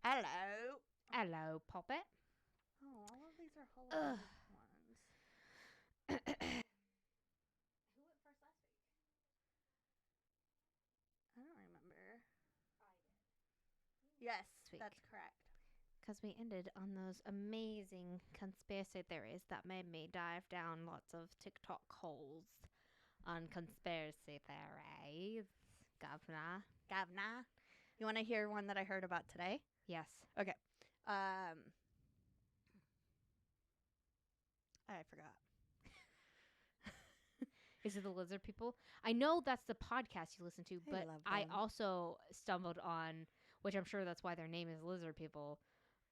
Hello. Hello, Puppet. Oh, all of these are holographic ones. Who went first last week? I don't remember. I did. Yes, Week. that's correct. Because we ended on those amazing conspiracy theories that made me dive down lots of TikTok holes on conspiracy theories. Governor. You want to hear one that I heard about today? Yes. Okay. I forgot. Is it the lizard people? I know that's the podcast you listen to, but love I them. also stumbled on, which I'm sure that's why their name is lizard people,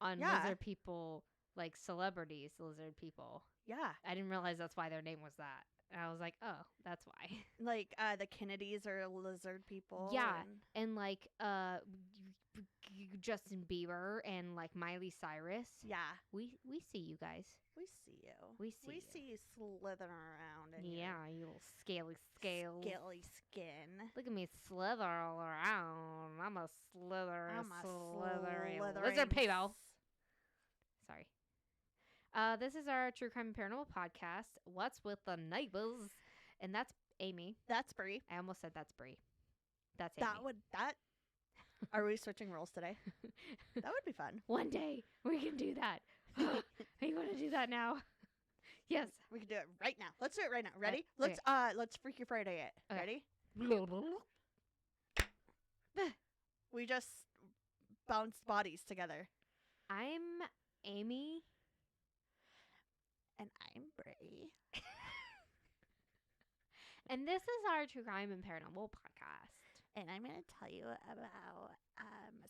on Yeah. lizard people, like celebrities, lizard people. Yeah. I didn't realize that's why their name was that. And I was like, oh, that's why. Like the Kennedys are lizard people. Yeah. And like Justin Bieber and like Miley Cyrus. Yeah. We see you guys. We see you. We see you slithering around in Yeah, you little scaly scales. scaly skin. Look at me slither all around. I'm a slithery slithering lizard people. Sorry. This is our True Crime and Paranormal podcast, What's with the Neighbors? And that's Amy. That's Brie. I almost said that's Brie. That's Amy. Are we switching roles today? That would be fun. One day we can do that. Are you going to do that now? Yes. We can do it right now. Let's do it right now. Ready? Okay. Let's Freaky Friday it. Okay. Ready? We just bounced bodies together. I'm Amy. And I'm Brie. And this is our True Crime and Paranormal podcast. And I'm going to tell you about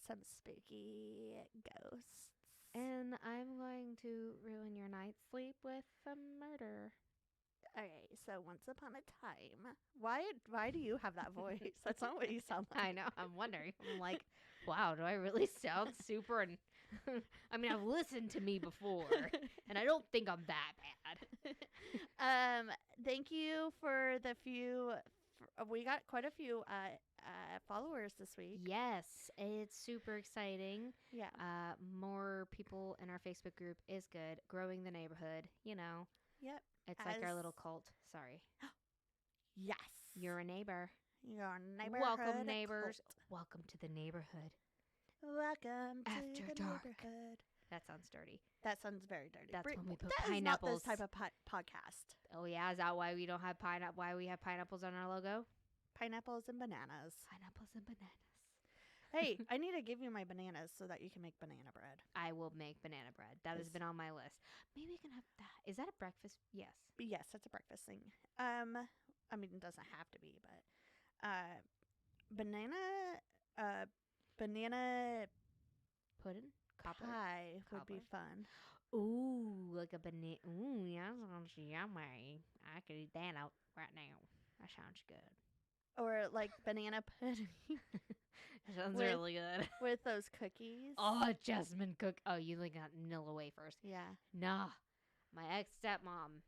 some spooky ghosts. And I'm going to ruin your night's sleep with a murder. Okay, so once upon a time, why do you have that voice? That's not what you sound like. I know. I'm wondering. I'm like, wow, do I really sound super? And I mean, I've listened to me before, and I don't think I'm that bad. Thank you for the few. We got quite a few followers this week. Yes, it's super exciting. Yeah. More people in our Facebook group is good. Growing the neighborhood, you know. Yep. It's like our little cult. Sorry. Yes. You're a neighbor. You're a neighborhood. Welcome, neighbors. Cult. Welcome to the neighborhood. Welcome After to the dark. neighborhood. That sounds dirty. That sounds very dirty. That's when we put that pineapples. Is not this type of podcast. Oh yeah, is that why we don't have pineapple? Why we have pineapples on our logo? Pineapples and bananas. Pineapples and bananas. Hey, I need to give you my bananas so that you can make banana bread. I will make banana bread. That has been on my list. Maybe we can have that. Is that a breakfast? Yes. But yes, that's a breakfast thing. I mean, it doesn't have to be, but banana pudding pie would be fun. Ooh, like a banana. Ooh, yeah, that sounds yummy. I could eat that out right now. That sounds good. Or like banana pudding. Sounds really good. With those cookies. Oh, jasmine cook. Oh, you like got vanilla wafers. Yeah. Nah. My ex-stepmom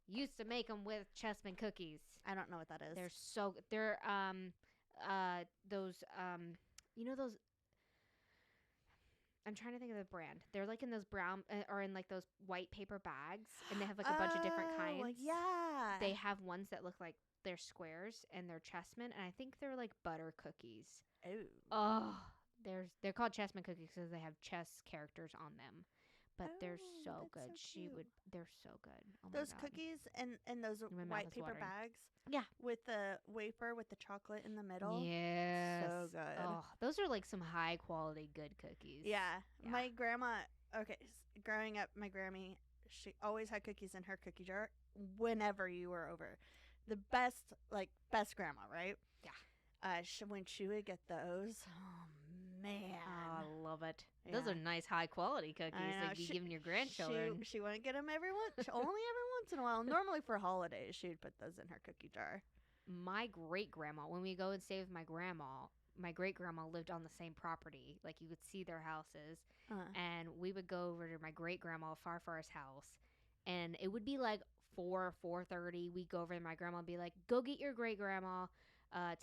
used to make them with jasmine cookies. I don't know what that is. They're those you know those, I'm trying to think of the brand. They're like in those brown or in like those white paper bags, and they have like a bunch of different kinds. Yeah. They have ones that look like they're squares and they're chessmen, and I think they're like butter cookies. Oh, they're called chessmen cookies because they have chess characters on them, but they're so good. They're so good. Oh those my God. Cookies and those white paper bags. Yeah, with the wafer with the chocolate in the middle. Yes, so good. Oh, those are like some high quality good cookies. Yeah. My grandma. Okay, growing up, my Grammy, she always had cookies in her cookie jar whenever you were over. The best grandma, right? Yeah. When she would get those, oh man, I love it. Yeah. Those are nice, high quality cookies like you giving your grandchildren. She wouldn't get them only every once in a while. Normally for holidays, she would put those in her cookie jar. My great grandma, when we go and stay with my grandma, my great grandma lived on the same property. Like you could see their houses, and we would go over to my great grandma Farfar's house. And it would be like 4:30. We'd go over and my grandma would be like, go get your great grandma.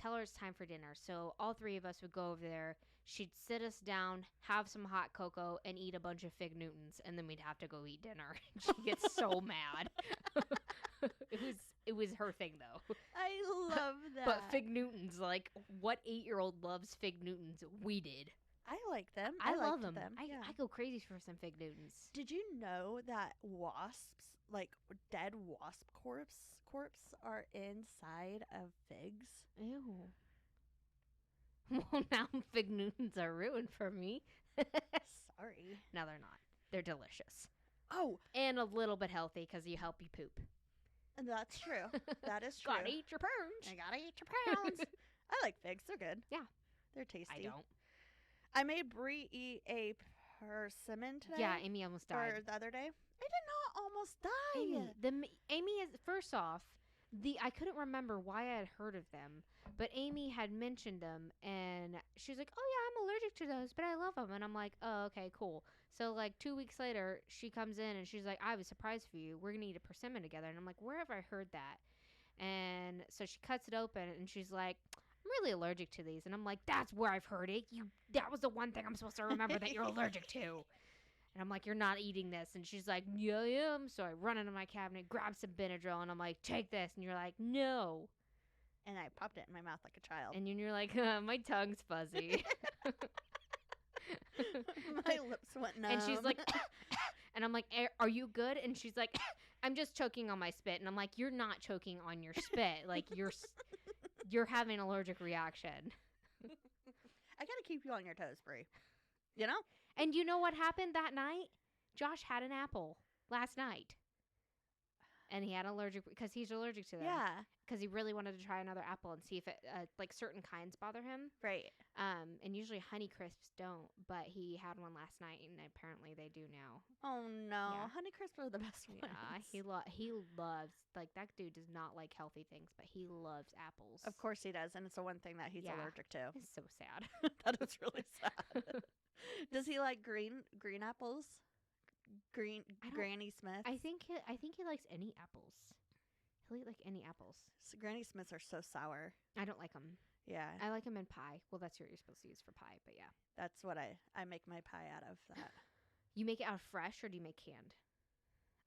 Tell her it's time for dinner. So all three of us would go over there, she'd sit us down, have some hot cocoa, and eat a bunch of Fig Newtons, and then we'd have to go eat dinner. She gets so mad. It was her thing though. I love that. But Fig Newtons, like, what 8-year-old loves Fig Newtons? We did. I like them. I love liked them. Yeah. I go crazy for some Fig Newtons. Did you know that wasps, like dead wasp corpse, are inside of figs? Ew. Well, now Fig Newtons are ruined for me. Sorry. No, they're not. They're delicious. Oh, And a little bit healthy because you help you poop. that's true. That is true. Gotta eat your pounds. I gotta eat your pounds. I like figs. They're good. Yeah. They're tasty. I don't. I made Brie eat a persimmon today. Yeah, Amy almost died. Or the other day. I did not almost die. Amy is, first off, I couldn't remember why I had heard of them, but Amy had mentioned them, and she's like, "Oh yeah, I'm allergic to those, but I love them." And I'm like, "Oh, okay, cool." So like 2 weeks later, she comes in and she's like, "I have a surprise for you. We're gonna eat a persimmon together." And I'm like, "Where have I heard that?" And so she cuts it open, and she's like, "I'm really allergic to these." And I'm like, "That's where I've heard it. That was the one thing I'm supposed to remember that you're allergic to." And I'm like, "You're not eating this." And she's like, "Yeah, I am." So I run into my cabinet, grab some Benadryl, and I'm like, "Take this." And you're like, "No." And I popped it in my mouth like a child. And you're like, "My tongue's fuzzy." My lips went numb. And she's like, and I'm like, "Are you good?" And she's like, "I'm just choking on my spit." And I'm like, "You're not choking on your spit. Like, you're having an allergic reaction." I gotta keep you on your toes, Brie. You know? And you know what happened that night? Josh had an apple last night. And he had because he's allergic to them. Yeah. Because he really wanted to try another apple and see if it, like certain kinds bother him. Right. And usually Honeycrisps don't, but he had one last night and apparently they do now. Oh no. Yeah. Honeycrisp are the best ones. Yeah, he loves, like, that dude does not like healthy things, but he loves apples. Of course he does, and it's the one thing that he's allergic to. It's so sad. That is really sad. Does he like green apples? Granny Smith? I think he likes any apples. He'll eat like any apples. So Granny Smiths are so sour. I don't like them. Yeah. I like them in pie. Well, that's what you're supposed to use for pie, but yeah. That's what I make my pie out of. That. You make it out of fresh, or do you make canned?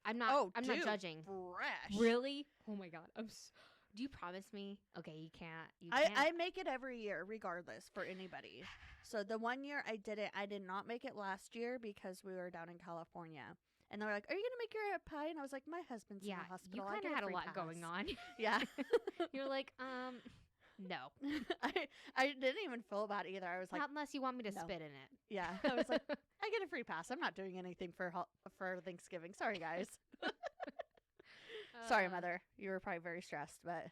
I'm not judging. Fresh. Really? Oh my god. Do you promise me? Okay, you can't. I make it every year, regardless, for anybody. So the one year I did it, I did not make it last year because we were down in California. And they were like, "Are you going to make your pie?" And I was like, "My husband's in the hospital." You kind of had a lot going on. Yeah. You're like, no. I didn't even feel bad either. I was like, not unless you want me to spit in it. Yeah. I was like, I get a free pass. I'm not doing anything for Thanksgiving. Sorry, guys. Sorry, Mother. You were probably very stressed, but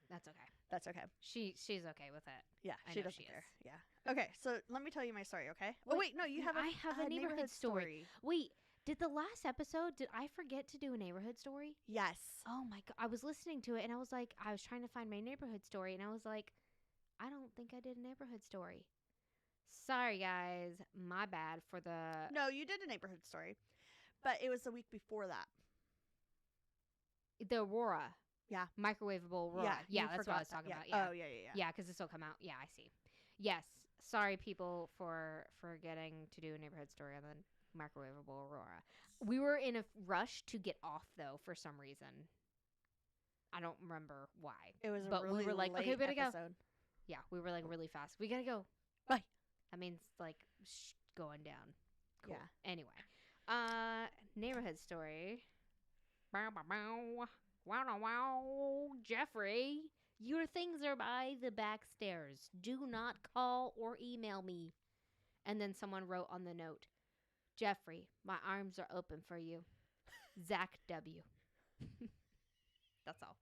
that's okay. That's okay. She's okay with it. Yeah, she doesn't care. Yeah. Okay, so let me tell you my story, okay? Oh, wait, no, I have a neighborhood story. Wait, did the last episode, did I forget to do a neighborhood story? Yes. Oh my god, I was listening to it and I was like, I was trying to find my neighborhood story and I was like, I don't think I did a neighborhood story. Sorry, guys. My bad for the... No, you did a neighborhood story, but it was the week before that. The Aurora. Yeah. Microwavable Aurora. Yeah, that's what I was talking about. Yeah. Oh, yeah. Yeah, because this will come out. Yeah, I see. Yes. Sorry, people, for getting to do a neighborhood story on the microwavable Aurora. We were in a rush to get off, though, for some reason. I don't remember why. It was but really we were like, late okay, we gotta episode. go. Yeah, we were like really fast. We gotta go. Bye. That means like going down. Cool. Yeah. Anyway, neighborhood story. Bow, bow, bow. Wow, wow, wow. Jeffrey, your things are by the back stairs. Do not call or email me. And then someone wrote on the note, Jeffrey, my arms are open for you. Zach W. That's all.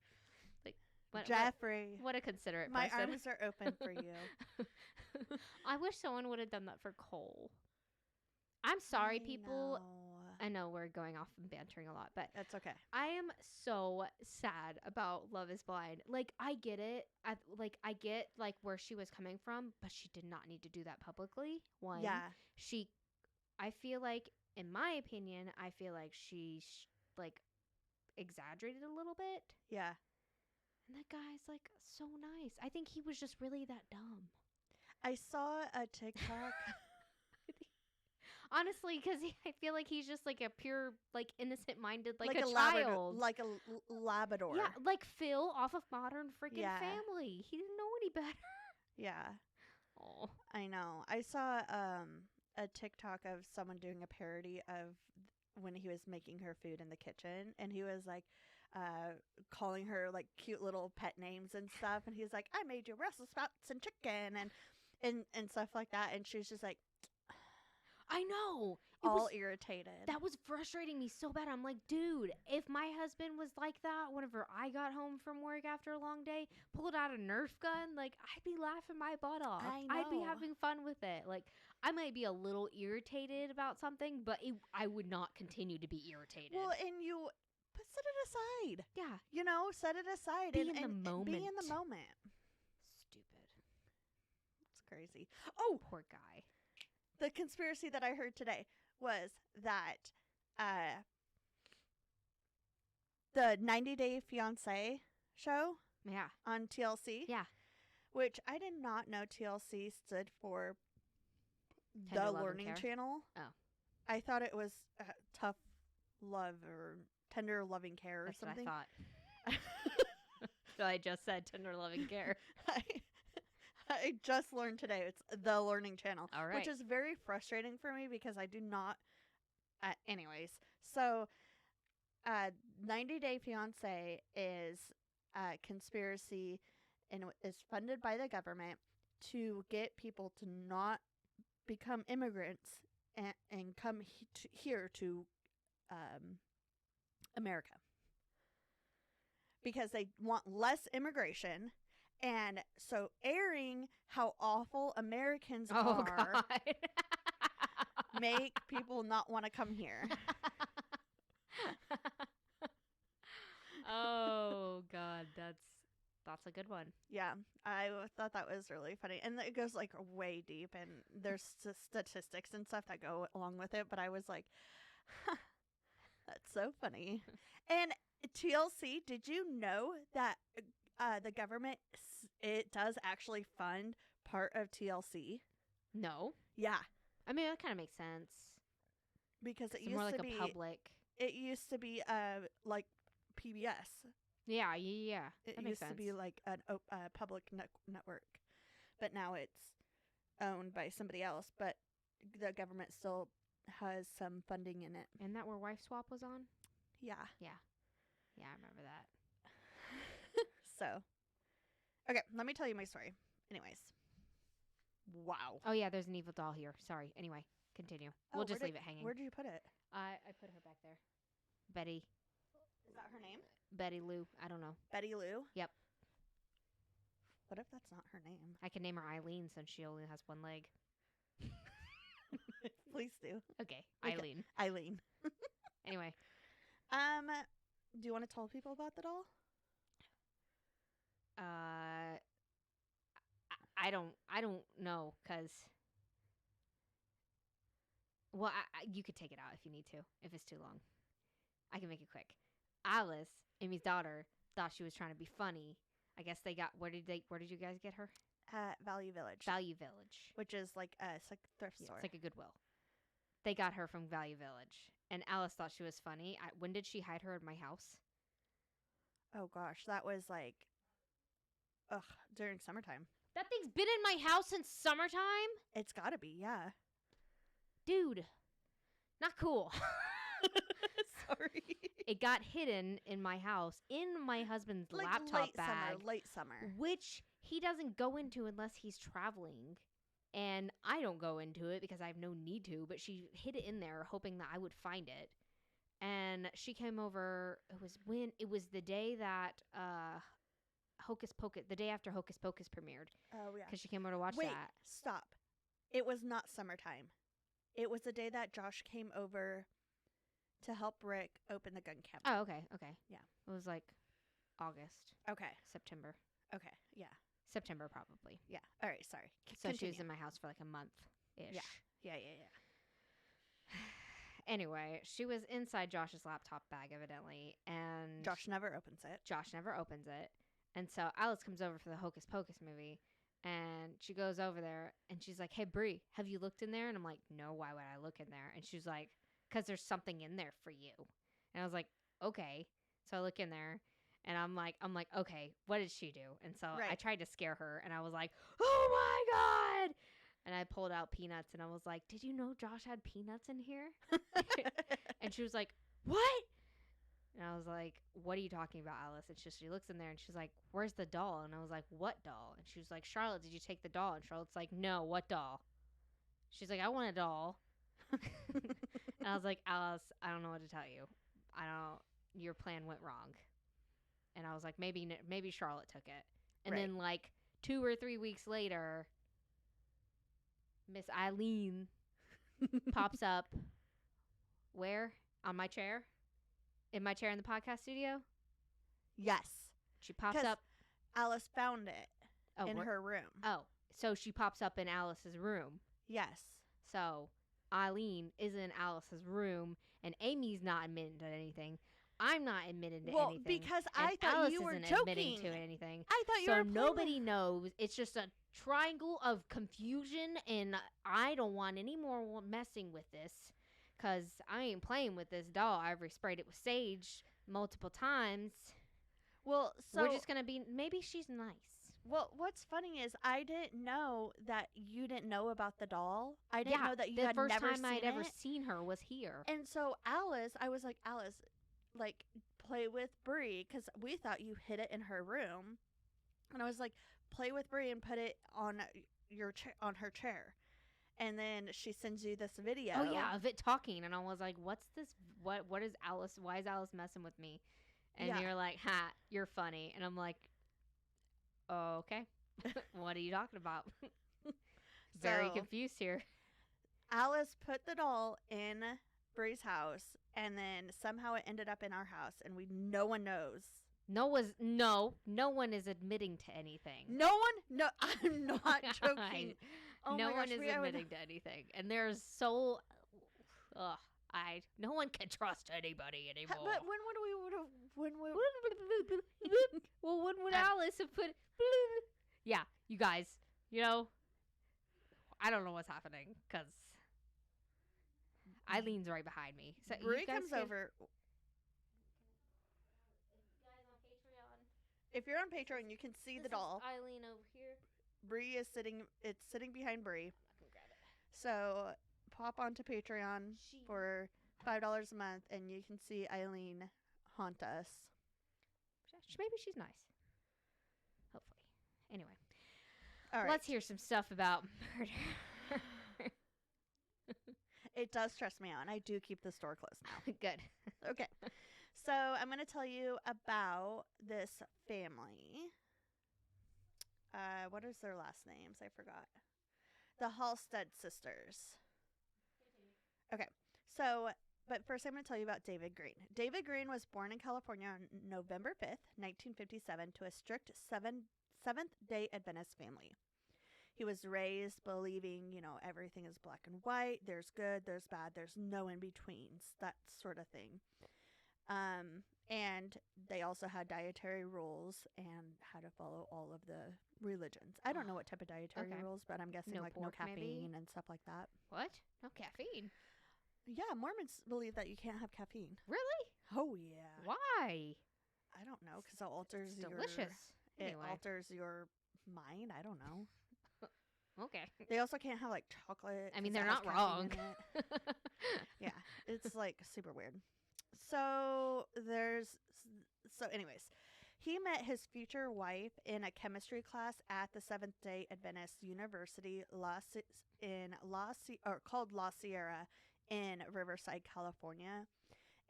Like, Jeffrey. What a considerate my person. arms are open for you. I wish someone would have done that for Cole. I'm sorry, people. I know we're going off and bantering a lot, but that's okay. I am so sad about Love is Blind. Like, I get it. I get like where she was coming from, but she did not need to do that publicly. One. Yeah. I feel like, in my opinion, she like exaggerated a little bit. Yeah. And that guy's like so nice. I think he was just really that dumb. I saw a TikTok. Honestly, because I feel like he's just like a pure, like innocent-minded, like a Labrador, child. like a Labrador. Yeah, like Phil off of Modern Freaking Yeah. Family. He didn't know any better. Yeah. Oh. I know. I saw a TikTok of someone doing a parody of when he was making her food in the kitchen, and he was like calling her like cute little pet names and stuff, and he was like, I made you Brussels sprouts and chicken and stuff like that, and she was just like, I know. all irritated. That was frustrating me so bad. I'm like, dude, if my husband was like that whenever I got home from work after a long day, pulled out a Nerf gun, like, I'd be laughing my butt off. I'd be having fun with it. Like, I might be a little irritated about something, but I would not continue to be irritated. Well, and you set it aside. Yeah. You know, set it aside. Be in the moment. Be in the moment. Stupid. It's crazy. Oh, poor guy. The conspiracy that I heard today was that the 90 Day Fiancé show on TLC. Yeah. Which I did not know TLC stood for Tender The Love Learning and Care? Channel. Oh. I thought it was Tough Love or Tender Loving Care or That's something. what I thought. So I just said Tender Loving Care. I just learned today it's The Learning Channel. All right. Which is very frustrating for me because I do not... anyways, so 90 Day Fiancé is a conspiracy and is funded by the government to get people to not become immigrants and come here to America. Because they want less immigration. And so airing how awful Americans are God. make people not want to come here. Oh God, that's a good one. Yeah, I thought that was really funny. And it goes like way deep and there's statistics and stuff that go along with it. But I was like, that's so funny. And TLC, did you know that the government, it does actually fund part of TLC? No. Yeah. I mean, that kind of makes sense. Because it It's used more like to be a public. It used to be like PBS. Yeah. It That makes used sense. to be like a public network, but now it's owned by somebody else. But the government still has some funding in it. Isn't that where Wife Swap was on? Yeah. Yeah, I remember that. So, okay, let me tell you my story. Anyways, wow. Oh yeah, there's an evil doll here. Sorry. Anyway, continue. We'll just leave it hanging. Where did you put it? I put her back there. Betty. Is that her name? Betty Lou. I don't know. Betty Lou? Yep. What if that's not her name? I can name her Eileen since she only has one leg. Please do. Okay, Eileen. Eileen. Anyway. Do you want to tell people about the doll? I don't know, cause. Well, you could take it out if you need to, if it's too long. I can make it quick. Alice, Amy's daughter, thought she was trying to be funny. I guess they got. Where did you guys get her? Value Village. Value Village, which is like a thrift store. It's like a Goodwill. They got her from Value Village, and Alice thought she was funny. When did she hide her in my house? Oh gosh, that was like, during summertime. That thing's been in my house since summertime? It's gotta be, yeah. Dude, not cool. Sorry. It got hidden in my house, in my husband's like laptop bag. Late summer. Which he doesn't go into unless he's traveling. And I don't go into it because I have no need to, but she hid it in there hoping that I would find it. And she came over, it was the day that Hocus Pocus, the day after Hocus Pocus premiered. Oh, yeah. Because she came over to watch that. Wait, stop. It was not summertime. It was the day that Josh came over to help Rick open the gun cabinet. Oh, okay. Yeah. It was like August. Okay. September. Okay, yeah. September, probably. Yeah. All right, sorry. So Continue. she was in my house for like a month-ish. Yeah. Anyway, she was inside Josh's laptop bag, evidently, and Josh never opens it. And so Alice comes over for the Hocus Pocus movie, And she goes over there and she's like, "Hey, Bree, have you looked in there?" And I'm like, "No, why would I look in there?" And she's like, "'Cause there's something in there for you." And I was like, "Okay." So I look in there and I'm like, "Okay, what did she do?" And so I tried to scare her and I was like, "Oh my God." And I pulled out peanuts and I was like, "Did you know Josh had peanuts in here?" And she was like, "What?" And I was like, "What are you talking about, Alice?" And she looks in there and she's like, "Where's the doll?" And I was like, "What doll?" And she was like, "Charlotte, did you take the doll?" And Charlotte's like, "No, what doll?" She's like, "I want a doll." And I was like, "Alice, I don't know what to tell you. Your plan went wrong." And I was like, maybe Charlotte took it. And then like 2 or 3 weeks later, Miss Eileen pops up. Where? On my chair? In my chair in the podcast studio? Yes. She pops up. Alice found it in her room. Oh, so she pops up in Alice's room. Yes. So Eileen is in Alice's room, and Amy's not admitting to anything. I'm not admitting to anything. Because I thought Alice you were isn't joking. Admitting to anything. I thought you were. So nobody knows. It's just a triangle of confusion, and I don't want any more messing with this, because I ain't playing with this doll. I already sprayed it with sage multiple times. Well, so we're just gonna be. Maybe she's nice. Well, what's funny is I didn't know that you didn't know about the doll. I didn't know that you had never seen it. The first time I'd ever seen her was here. And so Alice, I was like, Alice, like, play with Bree, because we thought you hid it in her room. And I was like, play with Bree and put it on on her chair. And then she sends you this video. Oh yeah, of it talking, and I was like, "What's this? What is Alice? Why is Alice messing with me?" And you're like, "Ha, you're funny." And I'm like, "Oh, okay. What are you talking about?" Very confused here. Alice put the doll in Bree's house, and then somehow it ended up in our house, and no one knows. No one is admitting to anything. No one? No, I'm not joking. Oh no one is admitting to anything. And there's no one can trust anybody anymore. But when would Alice have put yeah, you guys, I don't know what's happening, because Eileen's right behind me. So Bree comes over. If you're on Patreon, you can see the doll. Eileen over here. Bree is sitting behind Bree. So pop onto Patreon for $5 a month, and you can see Eileen haunt us. Maybe she's nice. Hopefully. Anyway. All right. Let's hear some stuff about murder. It does stress me out, and I do keep the store closed now. Good. Okay. So I'm going to tell you about this family. What is their last names? I forgot. The Halstead sisters. Okay. So, but first I'm going to tell you about David Green. David Green was born in California on November 5th, 1957, to a strict Seventh-day Adventist family. He was raised believing, everything is black and white. There's good, there's bad, there's no in-betweens, that sort of thing. And they also had dietary rules and had to follow all of the religions. I don't know what type of dietary rules, but I'm guessing no caffeine maybe? And stuff like that. What? No caffeine? Yeah, Mormons believe that you can't have caffeine. Really? Oh, yeah. Why? I don't know, because it alters delicious. It alters your mind. I don't know. Okay. They also can't have chocolate. I mean, they're not wrong. Yeah, it's super weird. So anyways, he met his future wife in a chemistry class at the Seventh-day Adventist University called La Sierra in Riverside, California.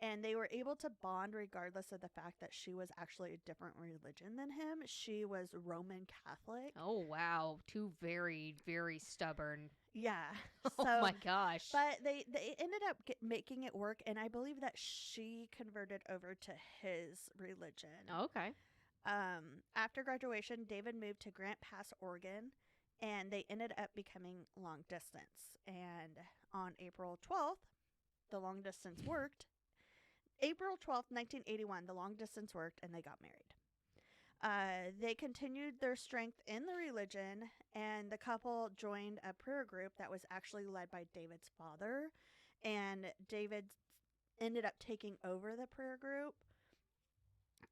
And they were able to bond regardless of the fact that she was actually a different religion than him. She was Roman Catholic. Oh, wow. Two very, very stubborn. Yeah. Oh, my gosh. But they ended up making it work, and I believe that she converted over to his religion. Oh, okay. After graduation, David moved to Grant Pass, Oregon, and they ended up becoming long distance. And on April 12th, the long distance worked. April 12th, 1981, the long distance worked, and they got married. They continued their strength in the religion, and the couple joined a prayer group that was actually led by David's father. And David ended up taking over the prayer group,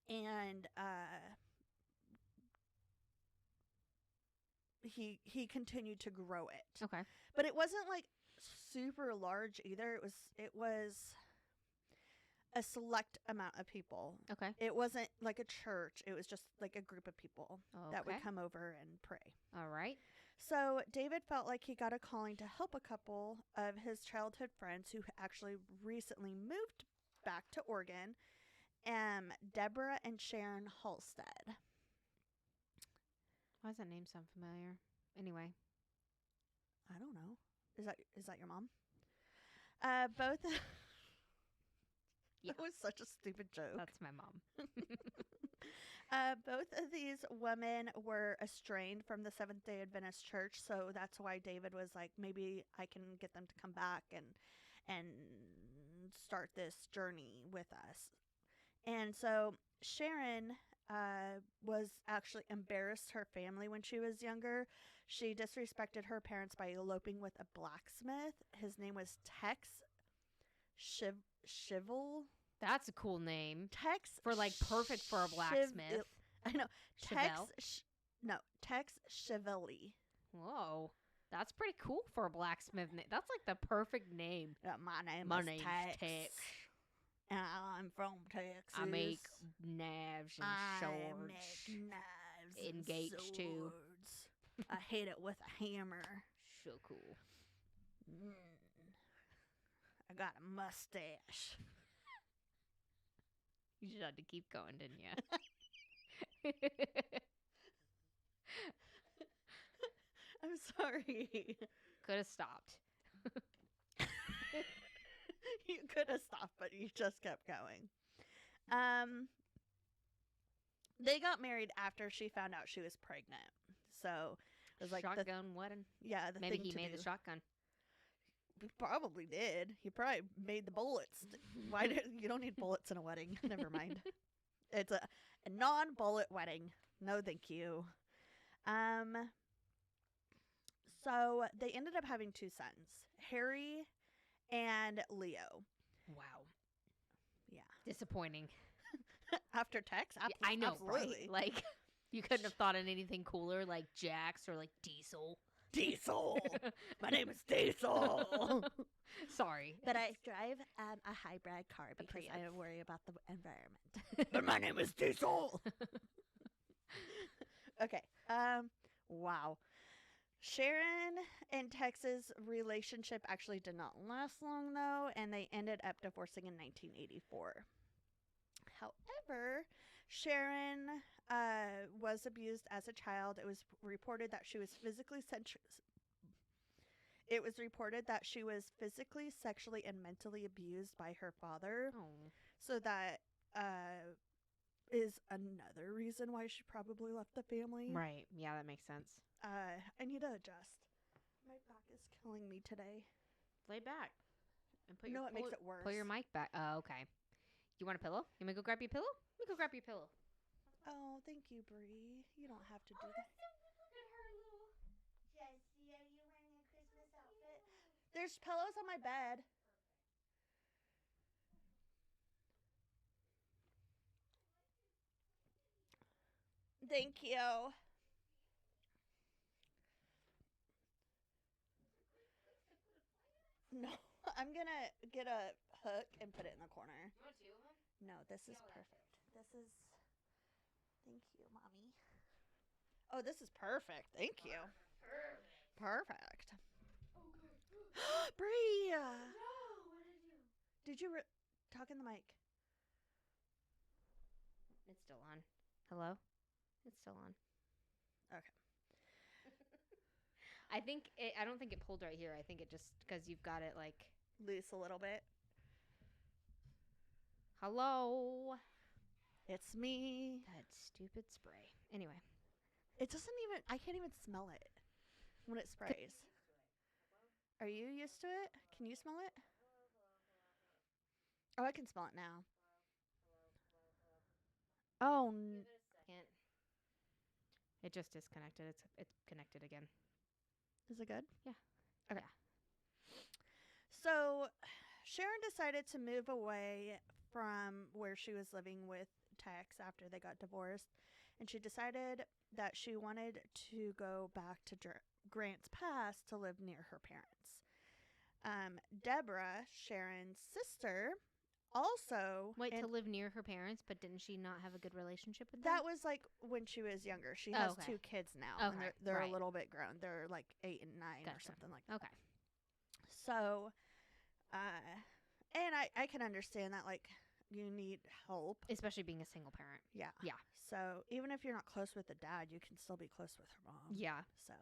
and he continued to grow it. Okay. But it wasn't like super large either. It was a select amount of people. Okay. It wasn't like a church. It was just like a group of people that would Okay. come over and pray. All right. So David felt like he got a calling to help a couple of his childhood friends who actually recently moved back to Oregon, Deborah and Sharon Halstead. Why does that name sound familiar? Anyway. I don't know. Is that your mom? Both. Yeah. That was such a stupid joke. That's my mom. Both of these women were estranged from the Seventh-day Adventist Church, so that's why David was like, maybe I can get them to come back and start this journey with us. And so Sharon was actually embarrassed her family when she was younger. She disrespected her parents by eloping with a blacksmith. His name was Tex Shivel. That's a cool name. Tex for like perfect for a blacksmith. I know. Chevelle? Tex Chevelle. Whoa. That's pretty cool for a blacksmith name. That's like the perfect name. My name's Tex. And I'm from Texas. I make knives and swords. I make knives and gates too. I hit it with a hammer. So cool. I got a mustache. You just had to keep going, didn't you? I'm sorry. Could have stopped. You could have stopped, but you just kept going. They got married after she found out she was pregnant. So it was like shotgun wedding. Yeah, maybe thing he to made do. the shotgun. He probably did. He probably made the bullets. Why did you don't need bullets in a wedding? Never mind. It's a non-bullet wedding. No, thank you. So they ended up having 2 sons, Harry and Leo. Wow. Yeah. Disappointing. After Tex? I know, absolutely. right? Like, you couldn't have thought of anything cooler, like Jax or like Diesel. Diesel. My name is Diesel. Sorry. But I drive a hybrid car because Prius. I worry about the environment. But my name is Diesel. Okay. Wow. Sharon and Tex's relationship actually did not last long, though, and they ended up divorcing in 1984. However, Sharon was abused as a child. It was reported that she was physically sexually, and mentally abused by her father. Oh. So that is another reason why she probably left the family. Right. Yeah, that makes sense. I need to adjust. My back is killing me today. Lay back. And it makes it worse. Pull your mic back. Oh, okay. You want a pillow? You want me to go grab your pillow? Let me go grab your pillow. Oh, thank you, Bree. You don't have to do that. Look at her little Jessie, are you wearing a Christmas outfit? There's pillows on my bed. Thank you. No, I'm gonna get a hook and put it in the corner. You want 2 of them? No, this is perfect. This is. Thank you, Mommy. Oh, this is perfect. Thank you. Perfect. Okay. Bree. No, what did you? Did you talk in the mic? It's still on. Hello? It's still on. Okay. I don't think it pulled right here. I think it just because you've got it like Loose a little bit. Hello. It's me. That stupid spray. Anyway. It doesn't even, I can't even smell it when it sprays. Are you used to it? Can you smell it? Oh, I can smell it now. Oh, Give it a second. It just disconnected. It's connected again. Is it good? Yeah. Okay. Yeah. So Sharon decided to move away from where she was living with Tex after they got divorced, and she decided that she wanted to go back to Grants Pass to live near her parents. Deborah, Sharon's sister, also to live near her parents, but didn't she not have a good relationship with them? That was like when she was younger. She has 2 kids now. Okay. And they're a little bit grown. They're like 8 and 9 or something like that. Okay. So, and I can understand that, like, you need help. Especially being a single parent. Yeah. Yeah. So, even if you're not close with the dad, you can still be close with her mom. Yeah. So,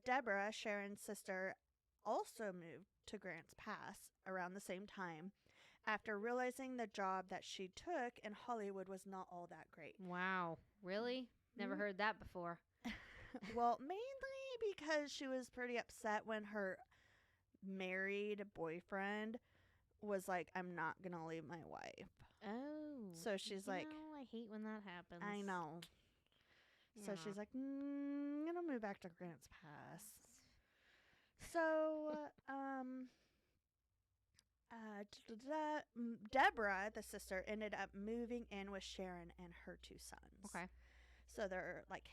Deborah, Sharon's sister, also moved to Grants Pass around the same time after realizing the job that she took in Hollywood was not all that great. Wow. Really? Never heard that before. Well, mainly because she was pretty upset when her married boyfriend was like, I'm not going to leave my wife. Oh. So she's like, I hate when that happens. I know. Yeah. So she's like, I'm going to move back to Grants Pass. So, Deborah, the sister, ended up moving in with Sharon and her 2 sons. Okay. So they're like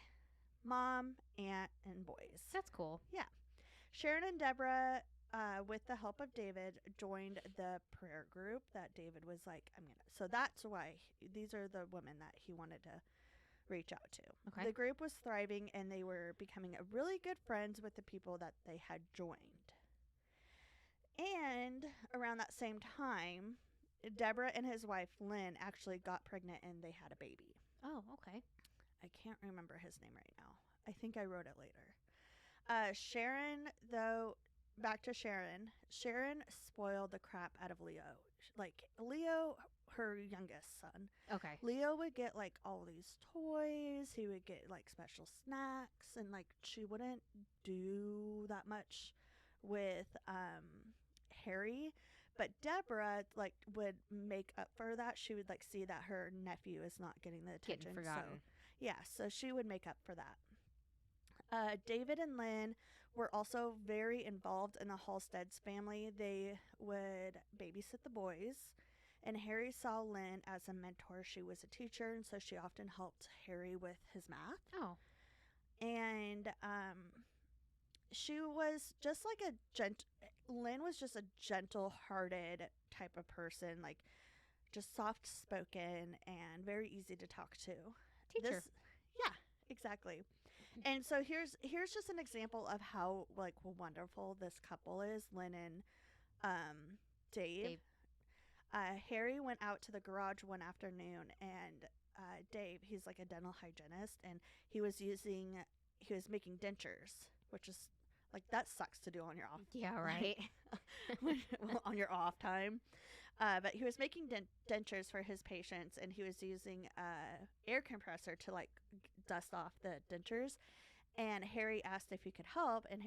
mom, aunt, and boys. That's cool. Yeah. Sharon and Deborah, with the help of David, joined the prayer group that David was like, so that's why these are the women that he wanted to reach out to. Okay. The group was thriving and they were becoming really good friends with the people that they had joined. And around that same time, Deborah and his wife, Lynn, actually got pregnant and they had a baby. Oh, okay. I can't remember his name right now. I think I wrote it later. Sharon, though, back to Sharon. Sharon spoiled the crap out of Leo. Like, Leo, her youngest son. Okay. Leo would get, like, all these toys. He would get, like, special snacks. And, like, she wouldn't do that much with Harry. But Deborah, like, would make up for that. She would, like, see that her nephew is not getting the attention. Getting forgotten. So, yeah, so she would make up for that. David and Lynn were also very involved in the Halstead's family. They would babysit the boys. And Harry saw Lynn as a mentor. She was a teacher, and so she often helped Harry with his math. Oh. And she was just like Lynn was just a gentle-hearted type of person, like just soft-spoken and very easy to talk to. Teacher. Yeah, exactly. And so here's just an example of how, like, wonderful this couple is, Lynn and Dave. Harry went out to the garage one afternoon, and Dave, he's like a dental hygienist, and he was making dentures, which is like, that sucks to do on your off. Yeah, right. On your off time. But he was making dentures for his patients, and he was using air compressor to, like, dust off the dentures. And Harry asked if he could help, and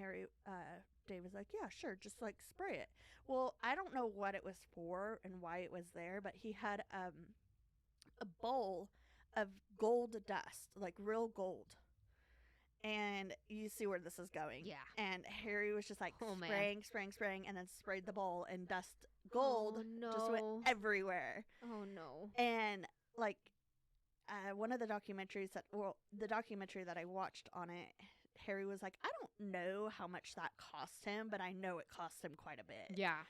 Dave was like, yeah, sure, just, like, spray it. Well, I don't know what it was for and why it was there, but he had a bowl of gold dust, like real gold. And you see where this is going. Yeah. And Harry was just like spraying, and then sprayed the bowl, and gold just went everywhere. Oh, no. And, like, one of the documentaries the documentary that I watched on it, Harry was like, I don't know how much that cost him, but I know it cost him quite a bit. Yeah.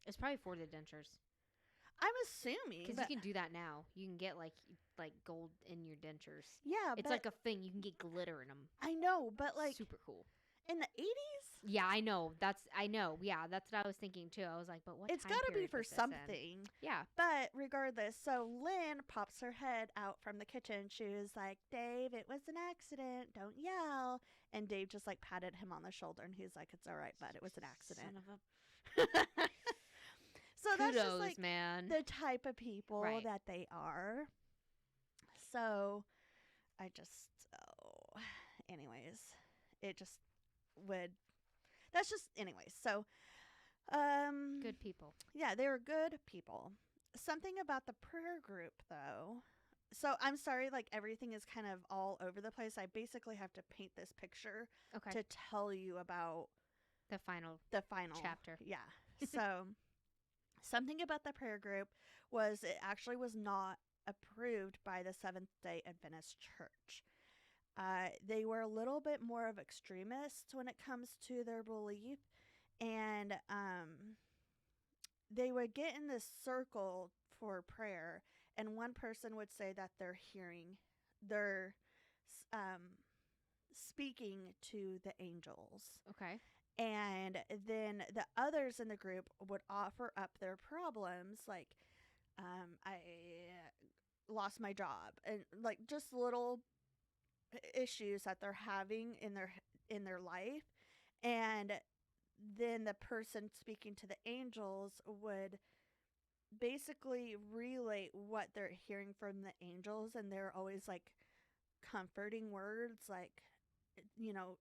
It's probably for the dentures. I'm assuming. Because you can do that now. You can get, like gold in your dentures. Yeah, it's like a thing. You can get glitter in them. I know, but, like, super cool. In the 80s? Yeah, I know. Yeah, that's what I was thinking too. I was like, but what? It's got to be for something. Yeah. But regardless, so Lynn pops her head out from the kitchen. She was like, Dave, it was an accident. Don't yell. And Dave just, like, patted him on the shoulder, and he's like, it's all right, bud. It was an accident. Son of a... So Kudos, that's just, like, man. the type of people that they are. So anyways, it just would, anyways. So, good people. Yeah, they were good people. Something about the prayer group, though, So I'm sorry, like everything is kind of all over the place. I basically have to paint this picture to tell you about the final chapter. Yeah. So something about the prayer group was it actually was not approved by the Seventh-day Adventist Church. They were a little bit more of extremists when it comes to their belief, and they would get in this circle for prayer, and one person would say that they're speaking to the angels. Okay. And then the others in the group would offer up their problems, like I lost my job, and like just little issues that they're having in their life. And then the person speaking to the angels would basically relate what they're hearing from the angels, and they're always like comforting words, like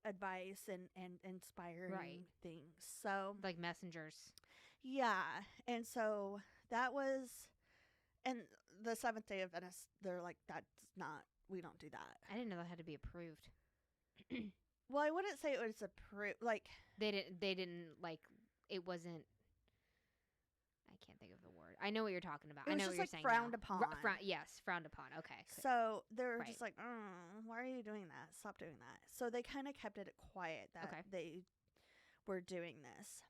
advice and inspiring things. So like messengers. Yeah. And so that was, and the Seventh-day Adventists, they're like, that's not, we don't do that. I didn't know that had to be approved. Well, I wouldn't say it was approved. Like they didn't like, it wasn't, I can't think of the word. I know what you're talking about. I know what you're saying. Frowned upon. Yes, frowned upon. Okay. So they're just like, why are you doing that? Stop doing that. So they kind of kept it quiet that they were doing this.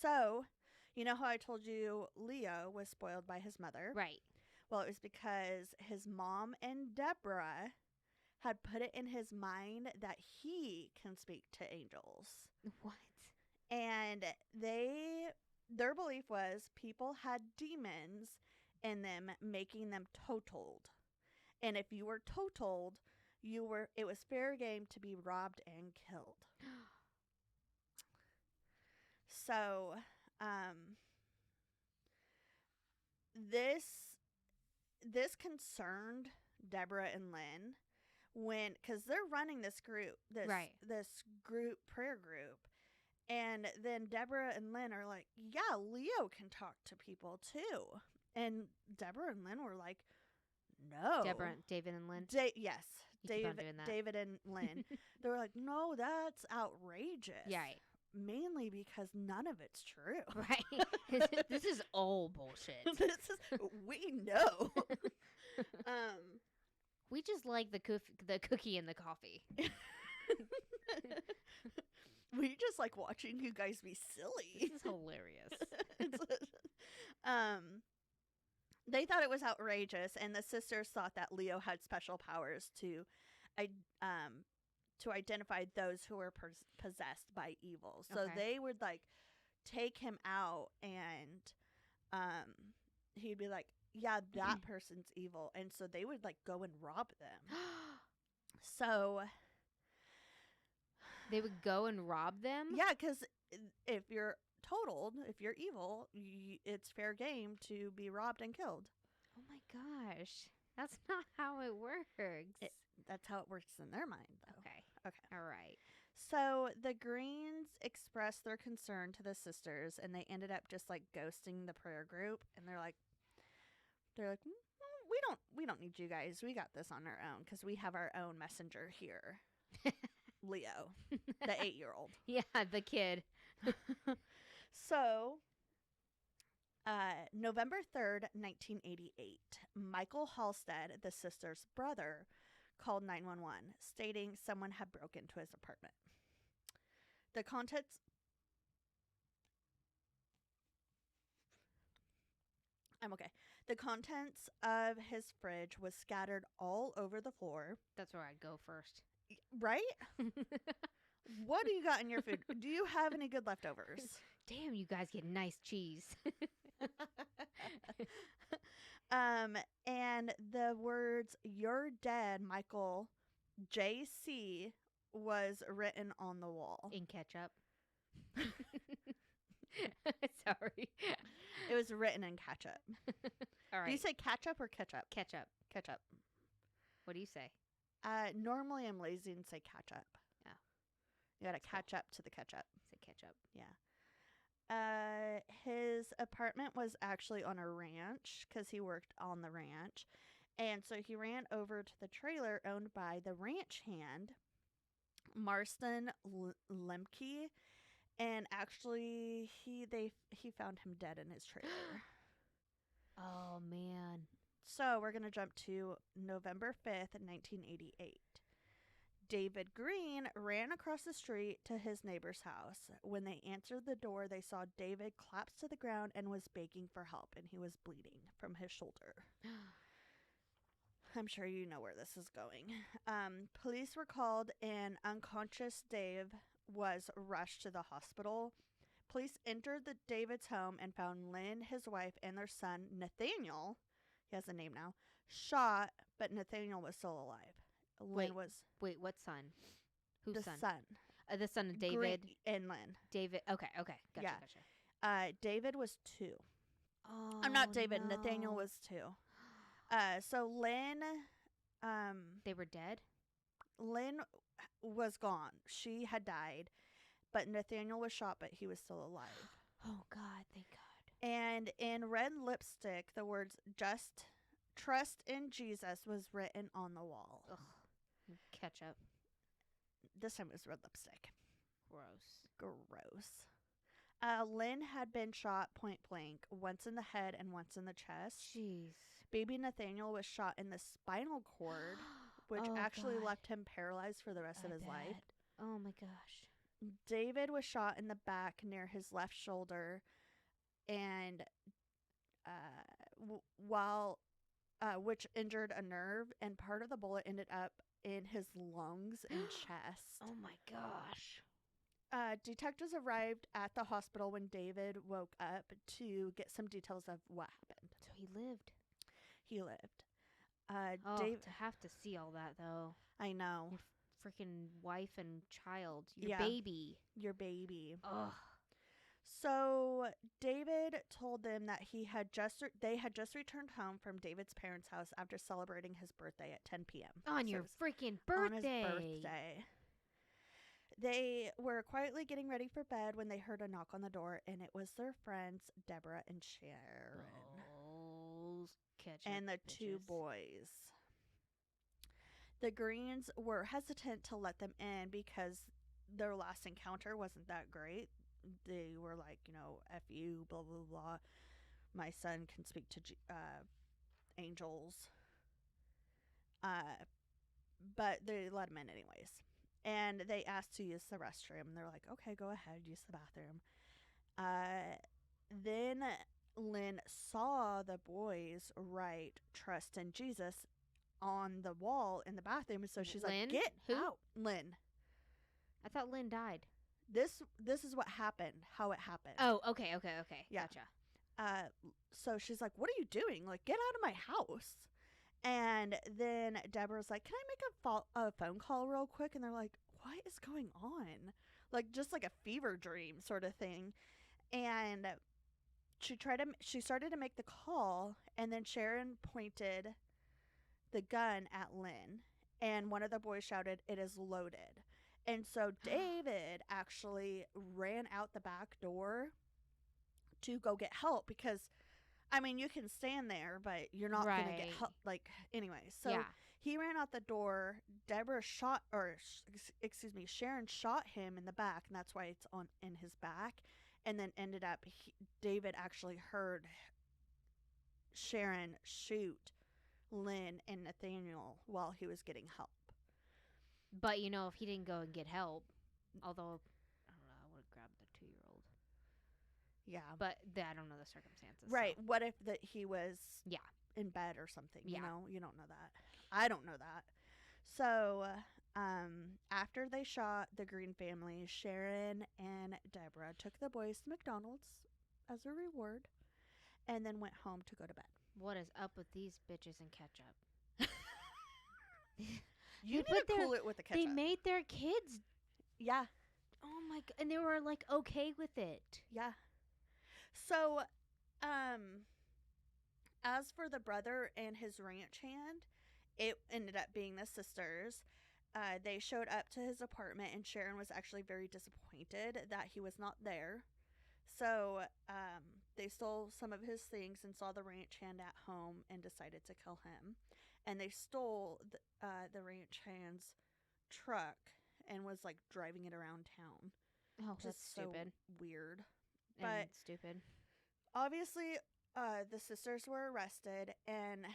So you know how I told you Leo was spoiled by his mother? Right. Well, it was because his mom and Deborah had put it in his mind that he can speak to angels. What? And their belief was people had demons in them, making them totaled. And if you were totaled, it was fair game to be robbed and killed. So, this concerned Deborah and Lynn because they're running this group, prayer group. And then Deborah and Lynn are like, yeah, Leo can talk to people too. And Deborah and Lynn were like, no. David and Lynn? Yes. David and Lynn. They were like, no, that's outrageous. Yeah. Mainly because none of it's true. Right. This is all bullshit. We know. We just like the cookie and the coffee. We just like watching you guys be silly. This is hilarious. They thought it was outrageous, and the sisters thought that Leo had special powers to identify those who were possessed by evil. So they would like take him out, and he'd be like, yeah, that person's evil. And so they would like go and rob them. So they would go and rob them? Yeah, because if you're totaled, if you're evil, it's fair game to be robbed and killed. Oh my gosh. That's not how it works. That's how it works in their mind, though. Okay. All right. So the Greens expressed their concern to the sisters, and they ended up just like ghosting the prayer group. And they're like, we don't need you guys. We got this on our own because we have our own messenger here. Leo, the 8-year-old. Yeah, the kid. So, November 3rd, 1988, Michael Halstead, the sister's brother, called 911, stating someone had broken into his apartment. The contents of his fridge was scattered all over the floor. That's where I'd go first. Right? What do you got in your food? Do you have any good leftovers? Damn, you guys get nice cheese. And the words, "You're dead, Michael J.C." was written on the wall. In ketchup. Sorry. It was written in ketchup. All right. Do you say ketchup or ketchup? Ketchup. Ketchup. What do you say? Normally I'm lazy and say ketchup. Oh. You gotta catch up to the ketchup. Say ketchup. Yeah. His apartment was actually on a ranch because he worked on the ranch. And so he ran over to the trailer owned by the ranch hand, Marston Lemke, and actually he found him dead in his trailer. Oh man. So we're going to jump to November 5th, 1988. David Green ran across the street to his neighbor's house. When they answered the door, they saw David collapse to the ground and was begging for help, and he was bleeding from his shoulder. I'm sure you know where this is going. Police were called, and unconscious Dave was rushed to the hospital. Police entered David's home and found Lynn, his wife, and their son, Nathaniel, he has a name now, shot, but Nathaniel was still alive. Lynn was... Wait, what son? Whose the son? The son. The son of David? And Lynn. David, okay. Gotcha. David was 2. Oh, I'm not David. no. Nathaniel was 2. So Lynn... they were dead? Lynn was gone. She had died. But Nathaniel was shot, but he was still alive. Oh, God. Thank God. And in red lipstick, the words "Just Trust in Jesus" was written on the wall. Ugh. Ketchup. This time it was red lipstick. Gross. Lynn had been shot point blank, once in the head and once in the chest. Jeez. Baby Nathaniel was shot in the spinal cord, which actually left him paralyzed for the rest of his life. Oh, my gosh. David was shot in the back near his left shoulder, and which injured a nerve, and part of the bullet ended up in his lungs and chest. Oh my gosh. Detectives arrived at the hospital when David woke up to get some details of what happened. So he lived. He lived. To have to see all that, though. I know. Your freaking wife and child. Your baby. Your baby. Ugh. So David told them that they had just returned home from David's parents' house after celebrating his birthday at 10 p.m. On your freaking birthday. On his birthday. They were quietly getting ready for bed when they heard a knock on the door, and it was their friends, Deborah and Sharon. Oh, and the bitches. 2 boys. The Greens were hesitant to let them in because their last encounter wasn't that great. They were like, F you, blah, blah, blah. My son can speak to angels. But they let him in anyways. And they asked to use the restroom. And they're like, okay, go ahead, use the bathroom. Then Lynn saw the boys write "Trust in Jesus" on the wall in the bathroom. So she's Lynn? like, get Who? out. Lynn. I thought Lynn died. This is what happened, how it happened. Oh, okay. Yeah. Gotcha. So she's like, what are you doing? Like, get out of my house. And then Deborah's like, can I make a phone call real quick? And they're like, what is going on? Like, just like a fever dream sort of thing. And she started to make the call, and then Sharon pointed the gun at Lynn, and one of the boys shouted, "It is loaded." And so David actually ran out the back door to go get help because, I mean, you can stand there, but you're not going to get help. Like, anyway, so he ran out the door. Sharon shot him in the back, and that's why it's in his back. And then ended up, David actually heard Sharon shoot Lynn and Nathaniel while he was getting help. But, if he didn't go and get help, although, I don't know, I would have grabbed the 2-year-old. Yeah. But I don't know the circumstances. Right. So. What if he was in bed or something? You know? You don't know that. I don't know that. So, after they shot the Green family, Sharon and Deborah took the boys to McDonald's as a reward and then went home to go to bed. What is up with these bitches and ketchup? You need to cool it with the ketchup. They made their kids. Yeah. Oh my God. And they were like okay with it. Yeah. So, as for the brother and his ranch hand, it ended up being the sisters. They showed up to his apartment, and Sharon was actually very disappointed that he was not there. So, they stole some of his things and saw the ranch hand at home and decided to kill him. And they stole the ranch hand's truck and was like driving it around town. Oh, that's stupid. So weird. And stupid. Obviously, the sisters were arrested, and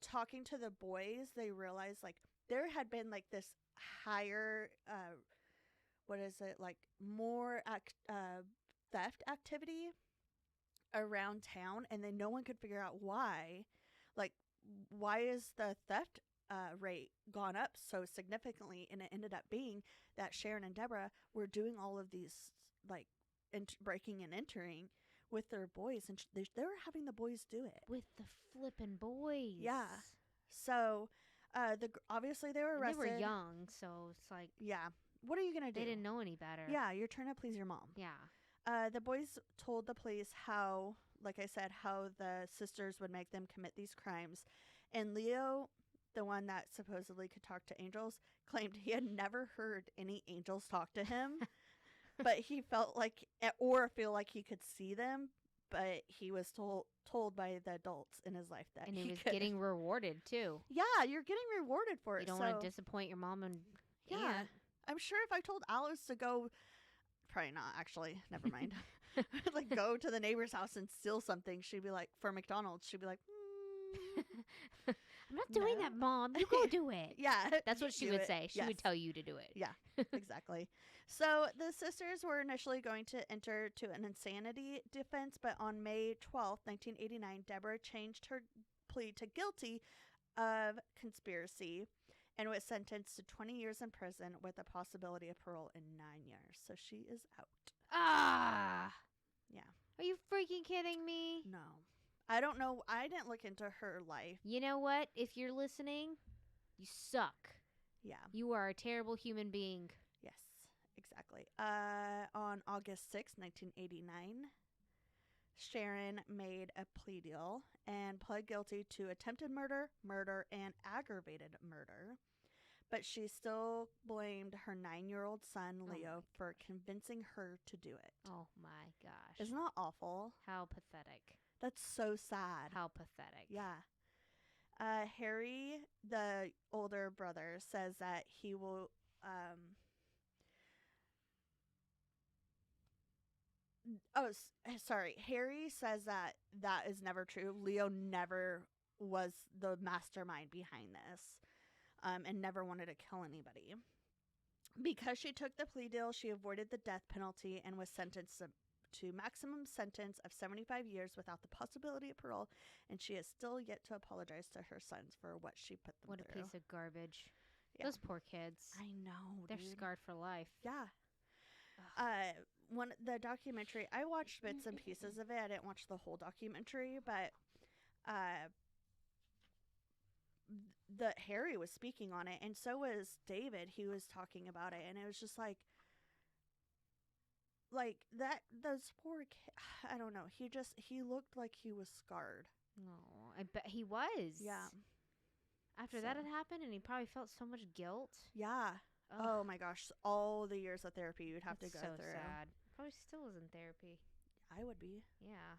talking to the boys, they realized like there had been like this higher, more theft activity around town, and then no one could figure out why. Like, why is the theft rate gone up so significantly? And it ended up being that Sharon and Deborah were doing all of these like breaking and entering with their boys, and they were having the boys do it with the flippin' boys. Yeah. So obviously they were arrested. They were young, so it's like, yeah, what are you gonna do? They didn't know any better. Yeah, you're trying to please your mom. Yeah. The boys told the police how, like I said, how the sisters would make them commit these crimes. And Leo, the one that supposedly could talk to angels, claimed he had never heard any angels talk to him, but he felt like, or feel like he could see them, but he was told by the adults in his life that he was getting rewarded too. Yeah, you're getting rewarded for it. You don't want to disappoint your mom and yeah. Aunt. I'm sure if I told Alice to go, probably not actually, never mind, like go to the neighbor's house and steal something, she'd be like, for McDonald's, she'd be like, I'm not doing that, Mom. You go do it. Yeah. That's what she would say. She would tell you to do it. Yeah, exactly. So the sisters were initially going to enter to an insanity defense, but on May 12th, 1989, Deborah changed her plea to guilty of conspiracy and was sentenced to 20 years in prison with a possibility of parole in 9 years. So she is out. Ah. Yeah. Are you freaking kidding me? No. I don't know. I didn't look into her life. You know what? If you're listening, you suck. Yeah. You are a terrible human being. Yes, exactly. On August 6th, 1989, Sharon made a plea deal and pled guilty to attempted murder, and aggravated murder. But she still blamed her 9-year-old son, Leo, for convincing her to do it. Oh, my gosh. Isn't that awful? How pathetic. That's so sad. How pathetic. Yeah. Harry, the older brother, says that he will... Harry says that is never true. Leo never was the mastermind behind this, and never wanted to kill anybody. Because she took the plea deal, she avoided the death penalty and was sentenced to maximum sentence of 75 years without the possibility of parole, and she has still yet to apologize to her sons for what she put them through. What a piece of garbage. Yeah. Those poor kids. I know, They're scarred for life. Yeah. The documentary, I watched bits and pieces of it. I didn't watch the whole documentary, but the Harry was speaking on it, and so was David. He was talking about it, and it was just like that. Those poor kids. I don't know. He looked like he was scarred. No, I bet he was. Yeah. After that had happened, and he probably felt so much guilt. Yeah. Ugh. Oh my gosh! All the years of therapy you'd have to go so through. Sad. Probably still is in therapy. I would be. Yeah.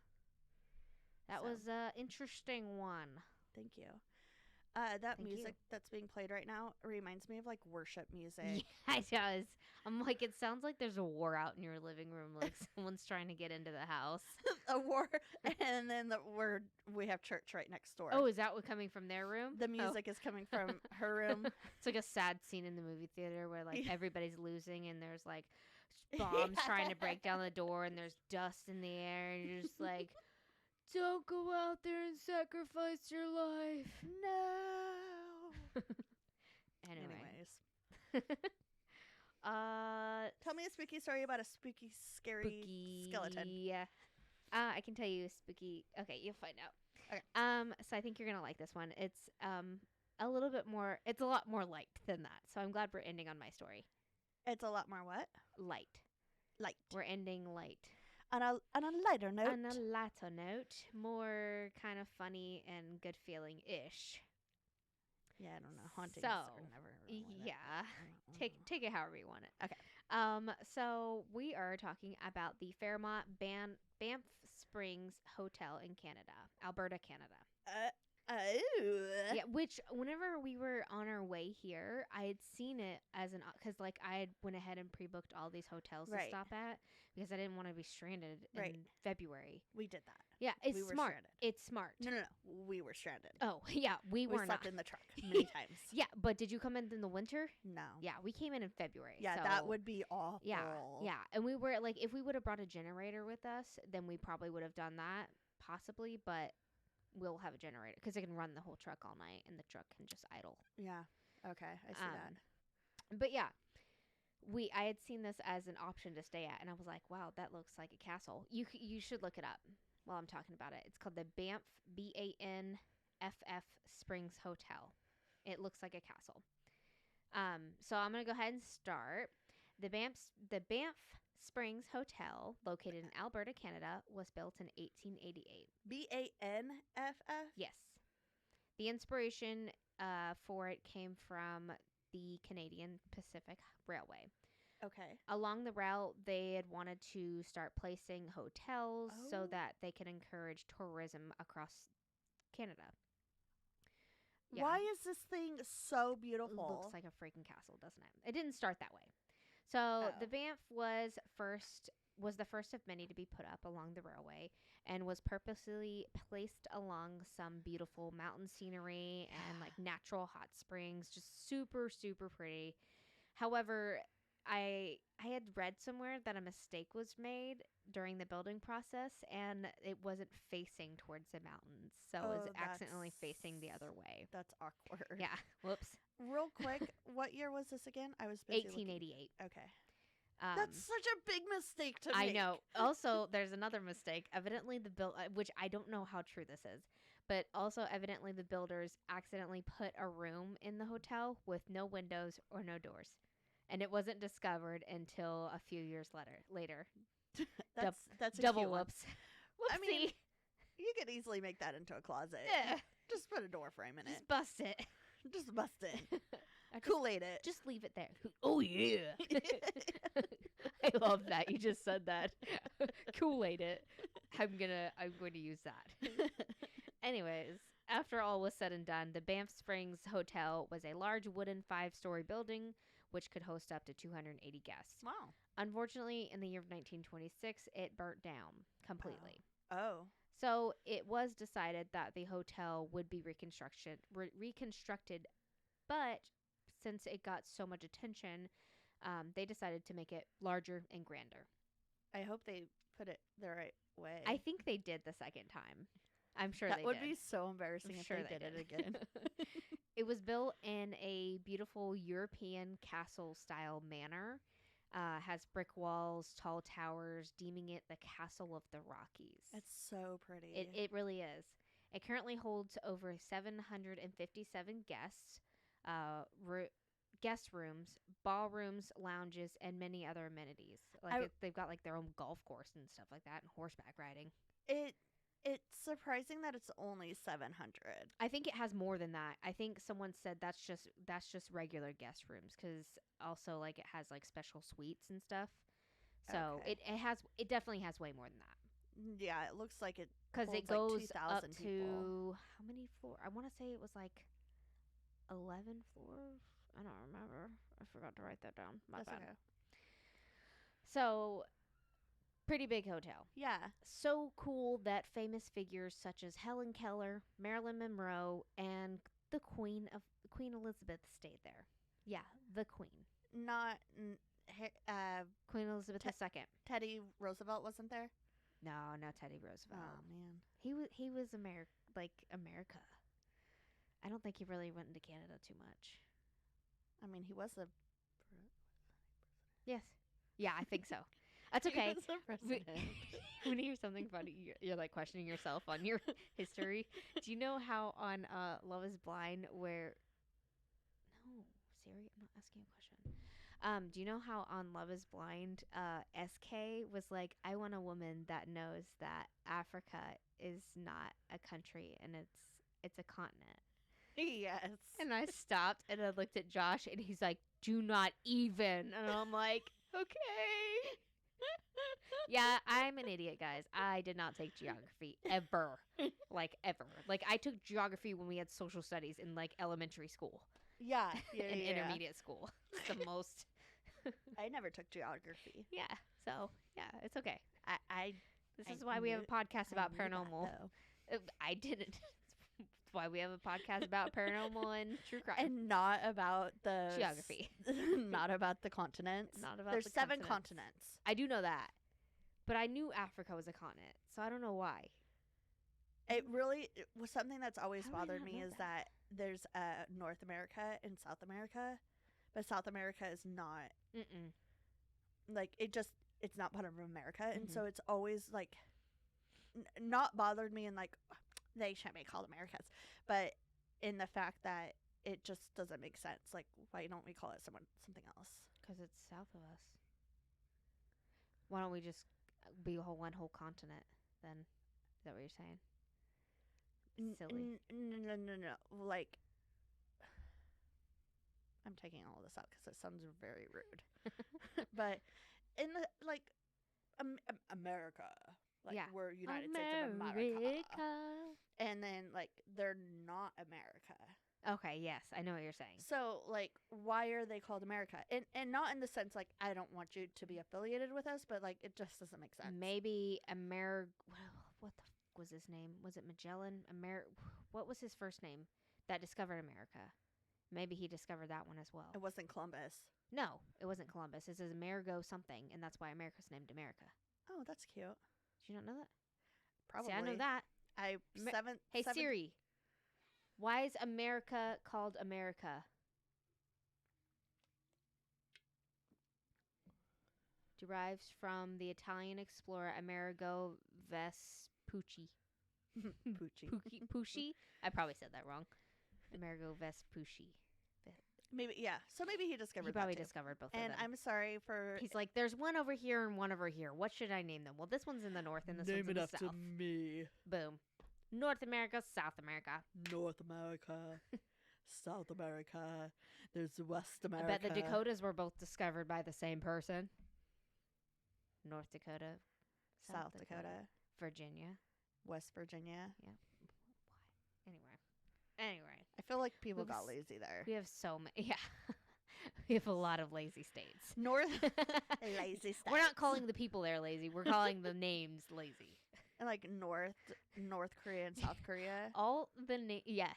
That was an interesting one. Thank you. That music that's being played right now reminds me of like worship music. Yeah, it does. I'm like, it sounds like there's a war out in your living room. Like someone's trying to get into the house. A war, and then we have church right next door. Oh, is that what coming from their room? The music is coming from her room. It's like a sad scene in the movie theater where like everybody's losing and there's like bombs trying to break down the door and there's dust in the air and you're just like, don't go out there and sacrifice your life. No. Anyways. Tell me a spooky story about a scary skeleton. Yeah. I can tell you a spooky. Okay, you'll find out. Okay. So I think you're gonna like this one. It's a little bit more. It's a lot more light than that. So I'm glad we're ending on my story. It's a lot more what? Light. We're ending light. On a lighter note. On a lighter note, more kind of funny and good feeling ish. Yeah, I don't know. Hauntings so, are never. Really yeah, take it however you want it. Okay. So we are talking about the Fairmont Banff Springs Hotel in Canada, Alberta, Canada. Oh. Yeah, which whenever we were on our way here, I had seen it as an because like I had went ahead and pre-booked all these hotels to stop at because I didn't want to be stranded in February. We did that. Yeah, it's smart. It's smart. No. We were stranded. Oh, yeah, we were slept not. in the truck many times. Yeah, but did you come in the winter? No. Yeah, we came in February. Yeah, so that would be awful. Yeah, and we were like, if we would have brought a generator with us, then we probably would have done that, possibly, but we'll have a generator because it can run the whole truck all night and the truck can just idle. Yeah. Okay, I see that. But yeah, I had seen this as an option to stay at, and I was like, wow, that looks like a castle. You should look it up while I'm talking about it. It's called the Banff BANFF Springs Hotel. It looks like a castle. So I'm gonna go ahead and start. The Banff Springs Hotel, located in Alberta, Canada, was built in 1888. BANFF? Yes. The inspiration for it came from the Canadian Pacific Railway. Okay. Along the route, they had wanted to start placing hotels so that they could encourage tourism across Canada. Yeah. Why is this thing so beautiful? It looks like a freaking castle, doesn't it? It didn't start that way. So the Banff was the first of many to be put up along the railway and was purposely placed along some beautiful mountain scenery and like natural hot springs, just super, super pretty. However, I had read somewhere that a mistake was made during the building process and it wasn't facing towards the mountains. So it was accidentally facing the other way. That's awkward. Yeah. Whoops. Real quick, what year was this again? I was busy 1888. Okay. That's such a big mistake to I make. know. Also, there's another mistake. Evidently, which I don't know how true this is, but also evidently the builders accidentally put a room in the hotel with no windows or no doors. And it wasn't discovered until a few years later. That's a double cute whoops. Whoopsie. I mean, you could easily make that into a closet. Yeah. Just put a door frame in it. Just bust it. Just bust it. Kool-Aid it. Just leave it there. Oh yeah. I love that. You just said that. Kool-Aid it. I'm going to use that. Anyways, after all was said and done, the Banff Springs Hotel was a large wooden 5-story building which could host up to 280 guests. Wow. Unfortunately, in the year of 1926, it burnt down completely. Oh. So it was decided that the hotel would be reconstructed, but since it got so much attention, they decided to make it larger and grander. I hope they put it the right way. I think they did the second time. I'm sure they did. That would be so embarrassing if they did it again. It was built in a beautiful European castle-style manner. Has brick walls, tall towers, deeming it the Castle of the Rockies. It's so pretty. It really is. It currently holds over 757 guests, guest rooms, ballrooms, lounges, and many other amenities. They've got like their own golf course and stuff like that, and horseback riding. It's surprising that it's only 700. I think it has more than that. I think someone said that's just regular guest rooms because also like it has like special suites and stuff. So it definitely has way more than that. Yeah, it looks like it because it goes like up people. To how many floors? I want to say it was like 11 floors. I don't remember. I forgot to write that down. My bad. Okay. So. Pretty big hotel. Yeah. So cool that famous figures such as Helen Keller, Marilyn Monroe, and Queen Elizabeth stayed there. Yeah, the Queen. Not Queen Elizabeth II. Teddy Roosevelt wasn't there? No, not Teddy Roosevelt. Oh man. He was America. I don't think he really went into Canada too much. I mean, he was a Yes. Yeah, I think so. That's okay. When you hear something funny, you're like questioning yourself on your history. Do you know how on Love is Blind where... No, Siri, I'm not asking a question. Do you know how on Love is Blind, SK was like, I want a woman that knows that Africa is not a country and it's a continent. Yes. And I stopped and I looked at Josh and he's like, do not even. And I'm like... Okay. Yeah, I'm an idiot, guys. I did not take geography ever. Like, ever. Like, I took geography when we had social studies in, like, elementary school. Yeah. And intermediate school. It's the most. I never took geography. Yeah. So, yeah, it's okay. This is I why we have knew- a podcast about I knew that, paranormal. though. I didn't. That's why we have a podcast about paranormal and true crime. And not about the Geography. Not about the continents. Not about There's the 7 continents. continents. I do know that. But I knew Africa was a continent, so I don't know why. It really was something that's always How did I bothered not me know is that there's North America and South America, but South America is not Mm-mm. like it's not part of America, and Mhm. so it's always like not bothered me, and like they shouldn't be called Americas, but in the fact that it just doesn't make sense. Like, why don't we call it something else? Because it's south of us. Why don't we just be one whole continent then? Is that what you're saying? Silly. No. Like, I'm taking all this out because it sounds very rude. But in the like, America, like Yeah. we're United States of America, America. and then like they're not America. Okay, yes, I know what you're saying. So like, why are they called America? And not in the sense like I don't want you to be affiliated with us, but like it just doesn't make sense. Maybe what the f- was his name? Was it Magellan? What was his first name that discovered America? Maybe he discovered that one as well. It wasn't Columbus. No, it wasn't Columbus. It says Amerigo something, and that's why America's named America. Oh, that's cute. Did you not know that? Probably. See, I know that. Hey seven. Siri, why is America called America? Derives from the Italian explorer Amerigo Vespucci. Pusci? I probably said that wrong. Amerigo Vespucci. Maybe, yeah. So maybe he discovered He probably that too. discovered both And of them. I'm sorry for... He's like, there's one over here and one over here. What should I name them? Well, this one's in the north and this one's in the south. me. Boom. North America, South America. North America. South America. There's West I America. bet the Dakotas were both discovered by the same person. North Dakota. South Dakota. Virginia. West Virginia. Anyway. I feel like people We have got lazy there. We have so many. Yeah. We have a lot of lazy states. North lazy states. We're not calling the people there lazy. We're calling the names lazy. And like North Korea and South Korea. All the yes.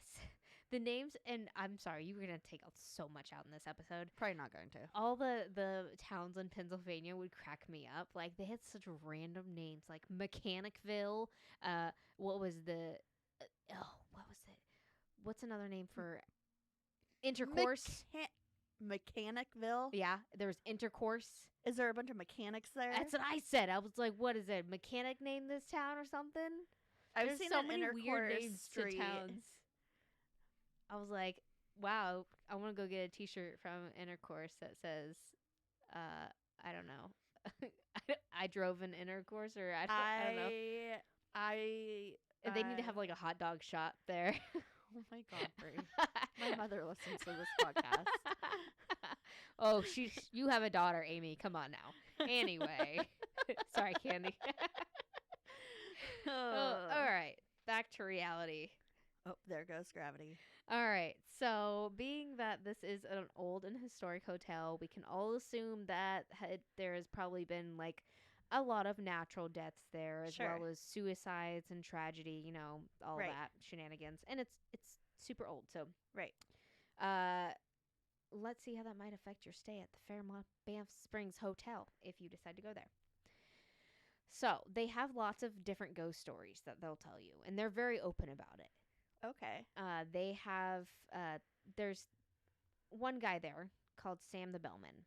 The names, and I'm sorry, you were going to take so much out in this episode. Probably not going to. All the towns in Pennsylvania would crack me up. Like, they had such random names, like Mechanicville. What was it? What's another name for intercourse? Mechanicville? Yeah, there's intercourse. Is there a bunch of mechanics there? That's what I said. I was like, what is it? Mechanic named this town or something? I've seen so an many weird names street. to towns. I was like, wow, I want to go get a T-shirt from Intercourse that says, I don't know, I drove an Intercourse, or I don't know. They need to have like a hot dog shop there. Oh my God, Brie. My mother listens to this podcast. Oh, you have a daughter, Amy. Come on now. Anyway, sorry, Candy. Oh, all right, back to reality. Oh, there goes gravity. All right. So, being that this is an old and historic hotel, we can all assume that there has probably been like a lot of natural deaths there, as well as suicides and tragedy. You know, all that shenanigans, and it's super old. So, let's see how that might affect your stay at the Fairmont Banff Springs Hotel if you decide to go there. So, they have lots of different ghost stories that they'll tell you, and they're very open about it. Okay. They have, there's one guy there called Sam the Bellman.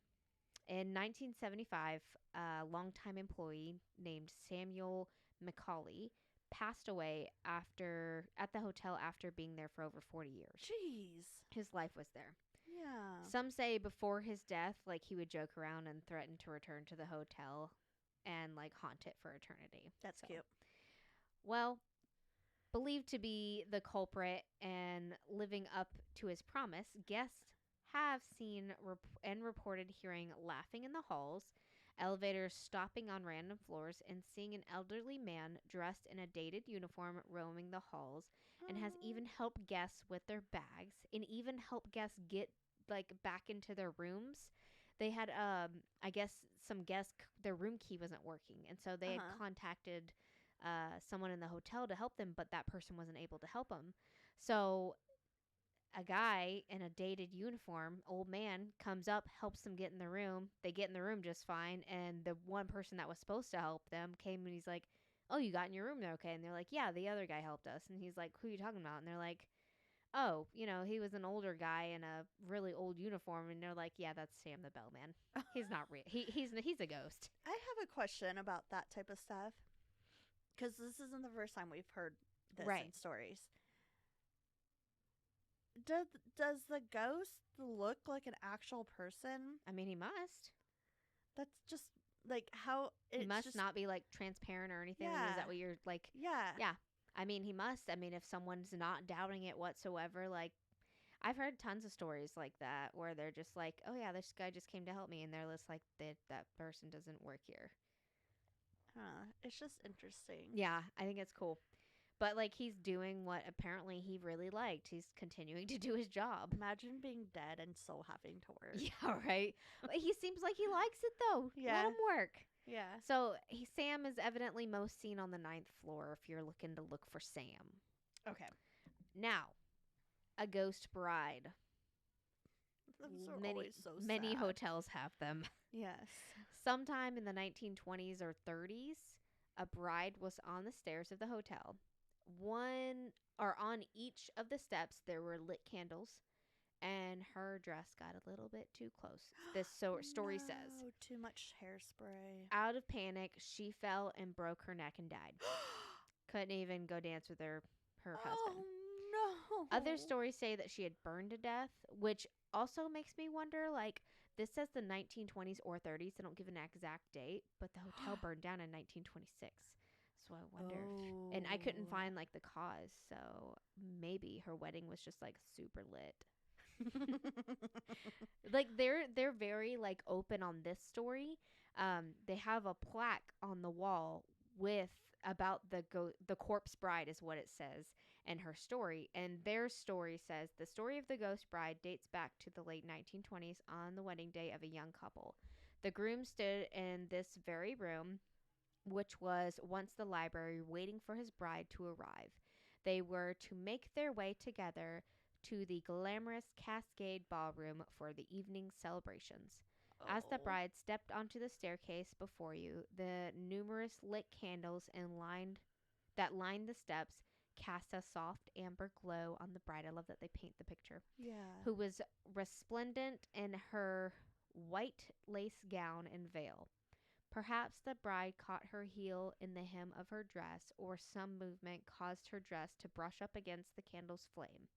In 1975, a longtime employee named Samuel McCauley passed away at the hotel after being there for over 40 years. Jeez. His life was there. Yeah. Some say before his death, like, he would joke around and threaten to return to the hotel and, like, haunt it for eternity. That's cute. Well, believed to be the culprit and living up to his promise, guests have seen and reported hearing laughing in the halls, elevators stopping on random floors, and seeing an elderly man dressed in a dated uniform roaming the halls, and has even helped guests with their bags and even helped guests get like back into their rooms. They had I guess some guests their room key wasn't working, and so they had contacted someone in the hotel to help them, but that person wasn't able to help them. So a guy in a dated uniform, old man, comes up, helps them get in the room. They get in the room just fine, and the one person that was supposed to help them came and he's like, "Oh, you got in your room there, okay?" And they're like, "Yeah, the other guy helped us." And he's like, "Who are you talking about?" And they're like, "Oh, he was an older guy in a really old uniform." And they're like, "Yeah, that's Sam the Bellman. He's not real. He's a ghost." I have a question about that type of stuff, because this isn't the first time we've heard this in stories. Does the ghost look like an actual person? I mean, he must. That's just like how it must not be like transparent or anything. Yeah. Is that what you're like? Yeah. I mean, he must. I mean, if someone's not doubting it whatsoever, like I've heard tons of stories like that where they're just like, "Oh yeah, this guy just came to help me," and they're just like, that person doesn't work here. It's just interesting. Yeah, I think it's cool. But like he's doing what apparently he really liked. He's continuing to do his job. Imagine being dead and still having to work. Yeah, right. But he seems like he likes it though. Yeah. Let him work. Yeah. So Sam is evidently most seen on the 9th floor if you're looking to look for Sam. Okay. Now, a ghost bride. Those are always so many sad. hotels have them. Yes. Sometime in the 1920s or 30s, a bride was on the stairs of the hotel. On each of the steps there were lit candles, and her dress got a little bit too close. This story says. Too much hairspray. Out of panic, she fell and broke her neck and died. Couldn't even go dance with her husband. Oh no. Other stories say that she had burned to death, which also makes me wonder, like, this says the 1920s or 30s. They don't give an exact date, but the hotel burned down in 1926. So I wonder if, and I couldn't find like the cause, so maybe her wedding was just like super lit. Like they're very like open on this story. They have a plaque on the wall with about the corpse bride is what it says, and her story. And their story says the story of the ghost bride dates back to the late 1920s on the wedding day of a young couple. The groom stood in this very room, which was once the library, waiting for his bride to arrive. They were to make their way together to the glamorous Cascade Ballroom for the evening celebrations. As the bride stepped onto the staircase before you, the numerous lit candles that lined the steps cast a soft amber glow on the bride. I love that they paint the picture. Yeah. Who was resplendent in her white lace gown and veil. Perhaps the bride caught her heel in the hem of her dress, or some movement caused her dress to brush up against the candle's flame.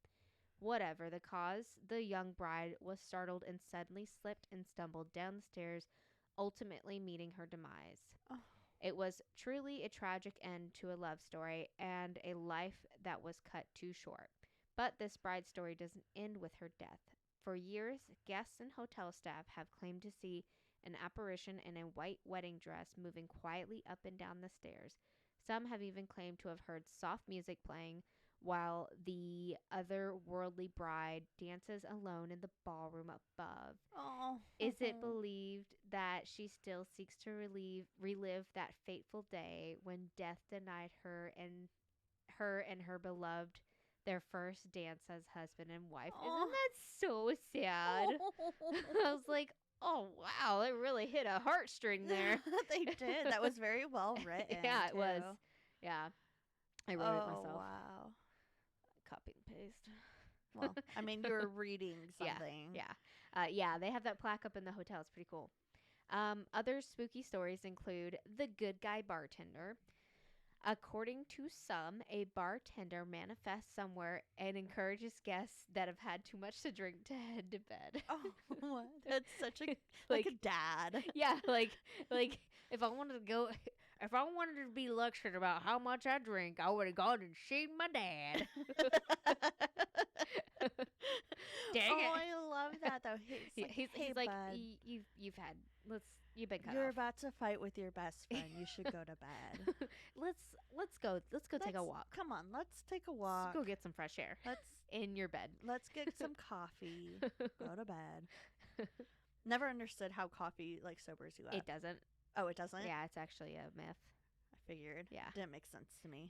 Whatever the cause, the young bride was startled and suddenly slipped and stumbled down the stairs, ultimately meeting her demise. Oh. It was truly a tragic end to a love story and a life that was cut too short. But this bride's story doesn't end with her death. For years, guests and hotel staff have claimed to see an apparition in a white wedding dress moving quietly up and down the stairs. Some have even claimed to have heard soft music playing while the otherworldly bride dances alone in the ballroom above. Oh. Is it believed that she still seeks to relive that fateful day when death denied her and her beloved their first dance as husband and wife? Isn't that so sad? I was like, oh wow, it really hit a heartstring there. They did. That was very well written. Yeah, it too. was. Yeah, I wrote it myself. Wow. Copy and paste. Well, I mean, you were reading something. Yeah. They have that plaque up in the hotel. It's pretty cool. Other spooky stories include the good guy bartender. According to some, a bartender manifests somewhere and encourages guests that have had too much to drink to head to bed. Oh, what? That's such a like a dad. Yeah, like if I wanted to be lectured about how much I drink, I would have gone and seen my dad. Dang it! I love that though. He's like, he's hey, like, bud. you've had. You've been cut You're off. about to fight with your best friend. You should go to bed. Let's go take a walk. Come on, let's take a walk. Let's go get some fresh air. Let's in your bed. Let's get some coffee. Go to bed. Never understood how coffee like sobers you up. It doesn't. Oh, it doesn't? Yeah, it's actually a myth. I figured. Yeah. Didn't make sense to me.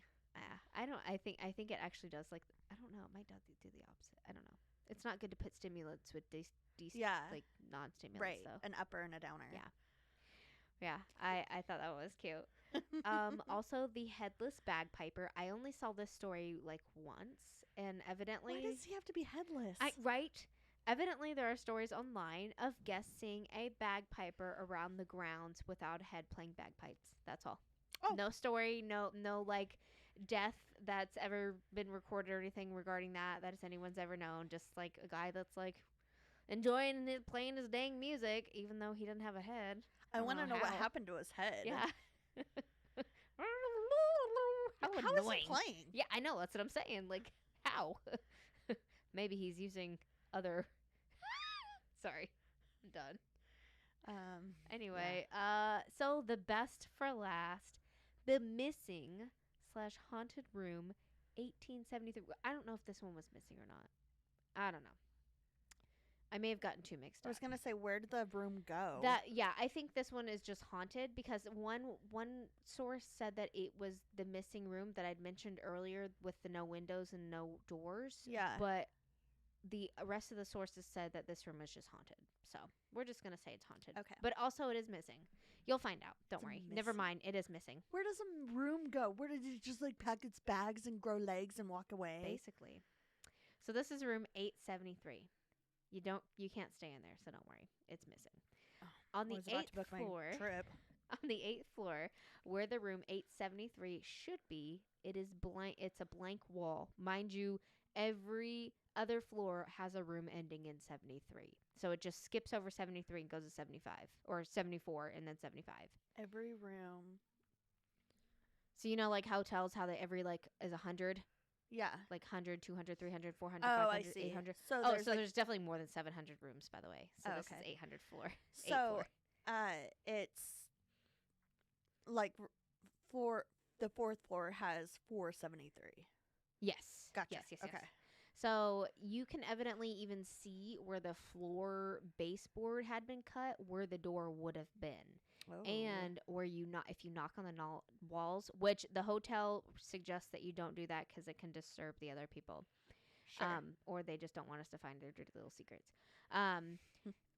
I don't. I think it actually does. Like, I don't know. It might do the opposite. I don't know. It's not good to put stimulants with like non-stimulants. Right. So. An upper and a downer. Yeah. Yeah. I thought that was cute. Also, the headless bagpiper. I only saw this story like once, and evidently, why does he have to be headless? Right. Evidently, there are stories online of guests seeing a bagpiper around the grounds without a head playing bagpipes. That's all. Oh. No story, no like death that's ever been recorded or anything regarding that anyone's ever known. Just like a guy that's like enjoying playing his dang music, even though he doesn't have a head. I want to know what happened to his head. Yeah. How is he playing? Yeah, I know. That's what I'm saying. Like, how? Maybe he's using other. Sorry, I'm done. Anyway, so the best for last, the missing / haunted room, 1873. I don't know if this one was missing or not. I don't know. I may have gotten too mixed up. I was gonna say, where did the room go? I think this one is just haunted because one source said that it was the missing room that I'd mentioned earlier with the no windows and no doors. Yeah. But the rest of the sources said that this room is just haunted. So we're just gonna say it's haunted. Okay. But also it is missing. You'll find out. Don't worry. Never mind. It is missing. Where does a room go? Where did it just like pack its bags and grow legs and walk away? Basically. So this is room 873. You can't stay in there, so don't worry. It's missing. Oh, on the 8th floor, on the 8th floor, where the room 873 should be, it's a blank wall. Mind you, every other floor has a room ending in 73. So it just skips over 73 and goes to 75 or 74 and then 75. Every room. So like hotels, how they every like is 100. Yeah. Like 100, 200, 300, 400, oh, 500, I see. 800. So there's definitely more than 700 rooms, by the way. So this is 800 floor. So it's like the 4th floor has 473. Yes. Gotcha. Yes. Okay. So you can evidently even see where the floor baseboard had been cut, where the door would have been. Oh. And where if you knock on the walls, which the hotel suggests that you don't do that because it can disturb the other people. Sure. Or they just don't want us to find their dirty little secrets.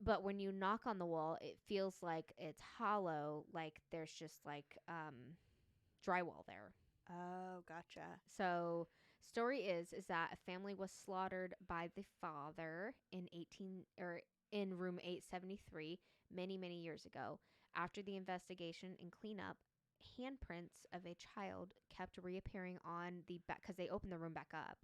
But when you knock on the wall, it feels like it's hollow, like there's just like drywall there. Oh, gotcha. So story is that a family was slaughtered by the father in room 873 many years ago. After the investigation and cleanup, handprints of a child kept reappearing on the back because they opened the room back up.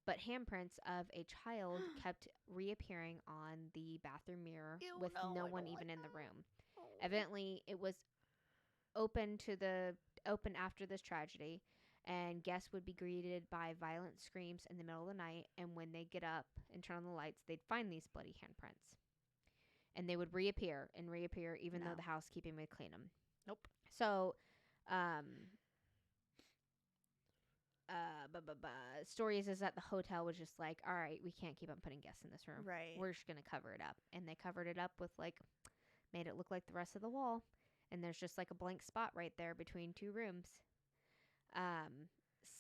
But handprints of a child kept reappearing on the bathroom mirror with no one even in the room. Oh. Evidently, it was open after this tragedy, and guests would be greeted by violent screams in the middle of the night. And when they get up and turn on the lights, they'd find these bloody handprints. And they would reappear even though the housekeeping would clean them. Nope. So, stories is that the hotel was just like, all right, we can't keep on putting guests in this room. Right. We're just going to cover it up. And they covered it up with made it look like the rest of the wall. And there's just like a blank spot right there between two rooms.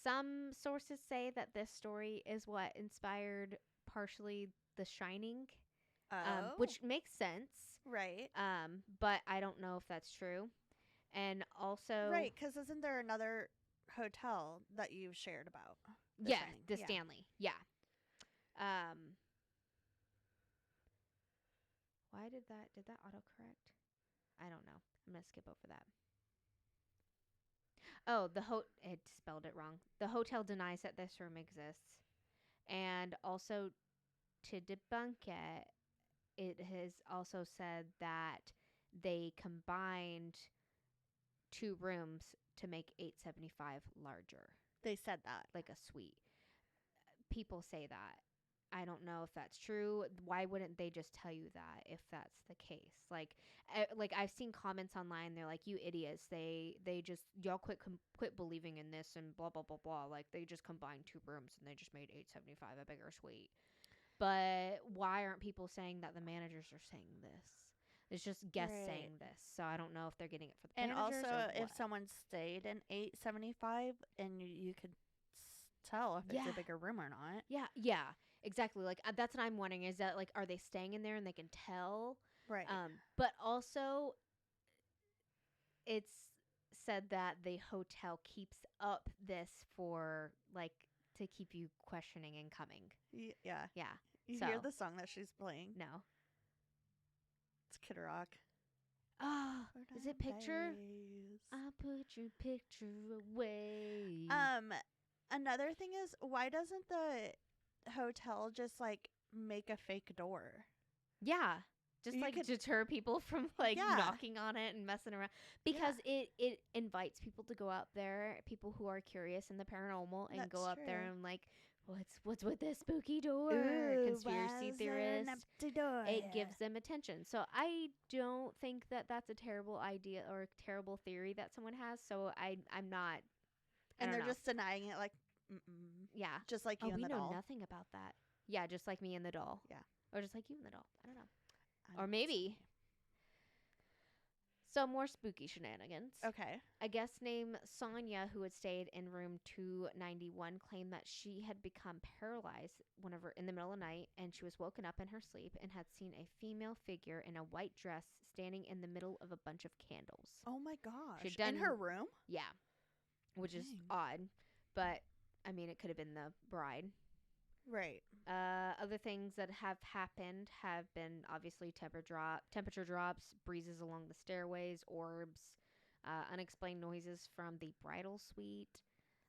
Some sources say that this story is what inspired partially The Shining. Which makes sense. Right. But I don't know if that's true. And also... Right, because isn't there another hotel that you've shared about? The Stanley. Yeah. Why did that autocorrect? I don't know. I'm going to skip over that. Oh, it spelled it wrong. The hotel denies that this room exists. And also, to debunk it, it has also said that they combined two rooms to make 875 larger. They said that. Like a suite. People say that. I don't know if that's true. Why wouldn't they just tell you that if that's the case? Like I've seen comments online. They're like, "You idiots! They just y'all quit believing in this and blah blah blah blah. Like they just combined two rooms and they just made $875 a bigger suite." But why aren't people saying that the managers are saying this? It's just guests saying this. So I don't know if they're getting it for the managers. And also, or if someone stayed in 875, and you could tell if it's a bigger room or not. Yeah, exactly. Like that's what I'm wondering. Is that like, are they staying in there and they can tell? Right. But also, it's said that the hotel keeps up this for like to keep you questioning and coming. Yeah. You So, hear the song that she's playing? No. It's Kid Rock. Oh, is it Picture? I'll put your picture away. Another thing is, why doesn't the hotel just like make a fake door? Yeah. Just you like deter people from like knocking on it and messing around, because it invites people to go out there, people who are curious in the paranormal, and go up there and like, what's with this spooky door? Ooh, conspiracy theorist. Door? It gives them attention. So I don't think that that's a terrible idea or a terrible theory that someone has. So I'm not. And they're just denying it, like, yeah, just like you and the doll. We know nothing about that. Yeah, just like me and the doll. Yeah, or just like you and the doll. I don't know. Or maybe some more spooky shenanigans. Okay. A guest named Sonia, who had stayed in room 291, claimed that she had become paralyzed whenever in the middle of the night, and she was woken up in her sleep and had seen a female figure in a white dress standing in the middle of a bunch of candles. Oh my gosh. In her room? Yeah. Which is odd. But, I mean, it could have been the bride. Right. Other things that have happened have been obviously temperature drops, breezes along the stairways, orbs, unexplained noises from the bridal suite.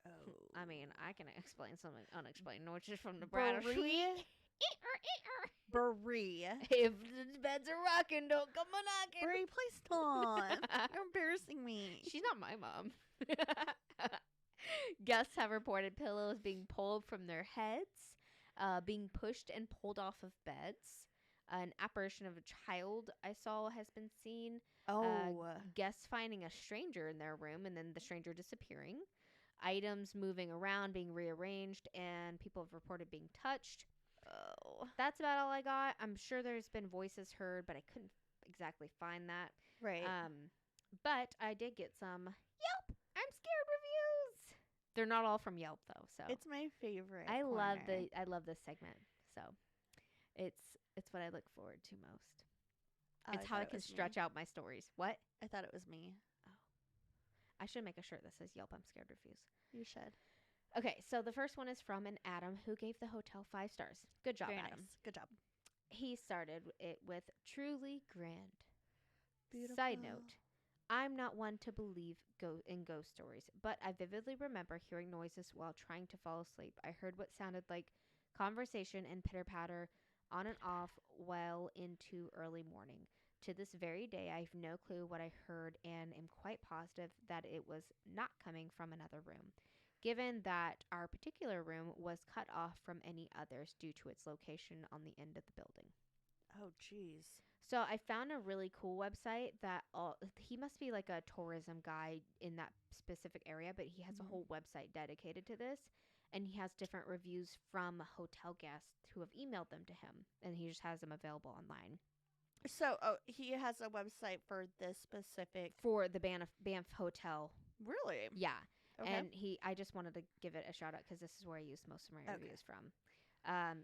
Oh. I mean, I can explain some unexplained noises from the bridal suite. Brie. If the beds are rocking, don't come a knocking. Brie, please stop. You're embarrassing me. She's not my mom. Guests have reported pillows being pulled from their heads, being pushed and pulled off of beds. An apparition of a child I saw has been seen. Guests finding a stranger in their room and then the stranger disappearing. Items moving around, being rearranged, and people have reported being touched. Oh. That's about all I got. I'm sure there's been voices heard, but I couldn't exactly find that. Right. But I did get some Yelp I'm scared reviews. They're not all from Yelp though, so it's my favorite. I love this segment. So it's what I look forward to most. It's how I can stretch out my stories. What? I thought it was me. Oh. I should make a shirt that says Yelp I'm scared reviews. You should. Okay, so the first one is from an Adam who gave the hotel 5 stars. Good job, Very Adam. Nice. Good job. He started it with truly grand. Beautiful. Side note, I'm not one to believe in ghost stories, but I vividly remember hearing noises while trying to fall asleep. I heard what sounded like conversation and pitter-patter on and off well into early morning. To this very day, I have no clue what I heard and am quite positive that it was not coming from another room, given that our particular room was cut off from any others due to its location on the end of the building. Oh, jeez. So I found a really cool website that he must be like a tourism guide in that specific area, but he has a whole website dedicated to this, and he has different reviews from hotel guests who have emailed them to him, and he just has them available online. So he has a website for this specific... For the Banff Hotel. Really? Yeah. Okay. And I just wanted to give it a shout out because this is where I used most of my reviews from.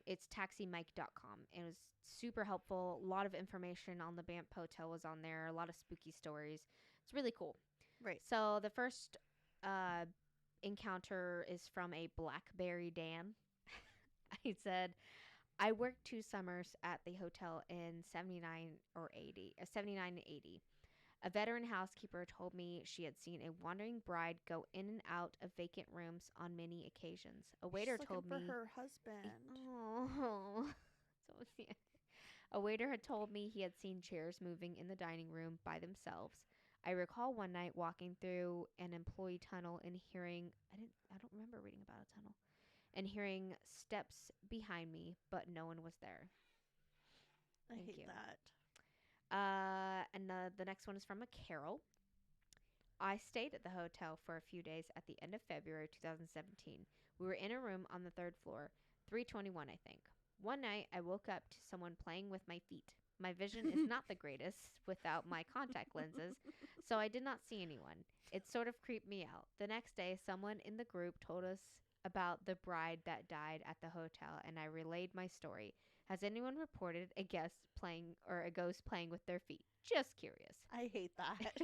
It's taximike.com. It was super helpful. A lot of information on the Banff Hotel was on there. A lot of spooky stories. It's really cool. Right. So the first encounter is from a Blackberry Dan. He said, I worked 2 summers at the hotel in 79 and 80. A veteran housekeeper told me she had seen a wandering bride go in and out of vacant rooms on many occasions. A waiter told me for her husband. Oh, so yeah. A waiter had told me he had seen chairs moving in the dining room by themselves. I recall one night walking through an employee tunnel and hearing I don't remember reading about a tunnel and hearing steps behind me, but no one was there. I hate that. And the next one is from a Carol. I stayed at the hotel for a few days at the end of February 2017. We were in a room on the third floor, 321, I think. One night, I woke up to someone playing with my feet. My vision is not the greatest without my contact lenses, so I did not see anyone. It sort of creeped me out. The next day, someone in the group told us about the bride that died at the hotel, and I relayed my story. Has anyone reported a guest playing or a ghost playing with their feet? Just curious. I hate that.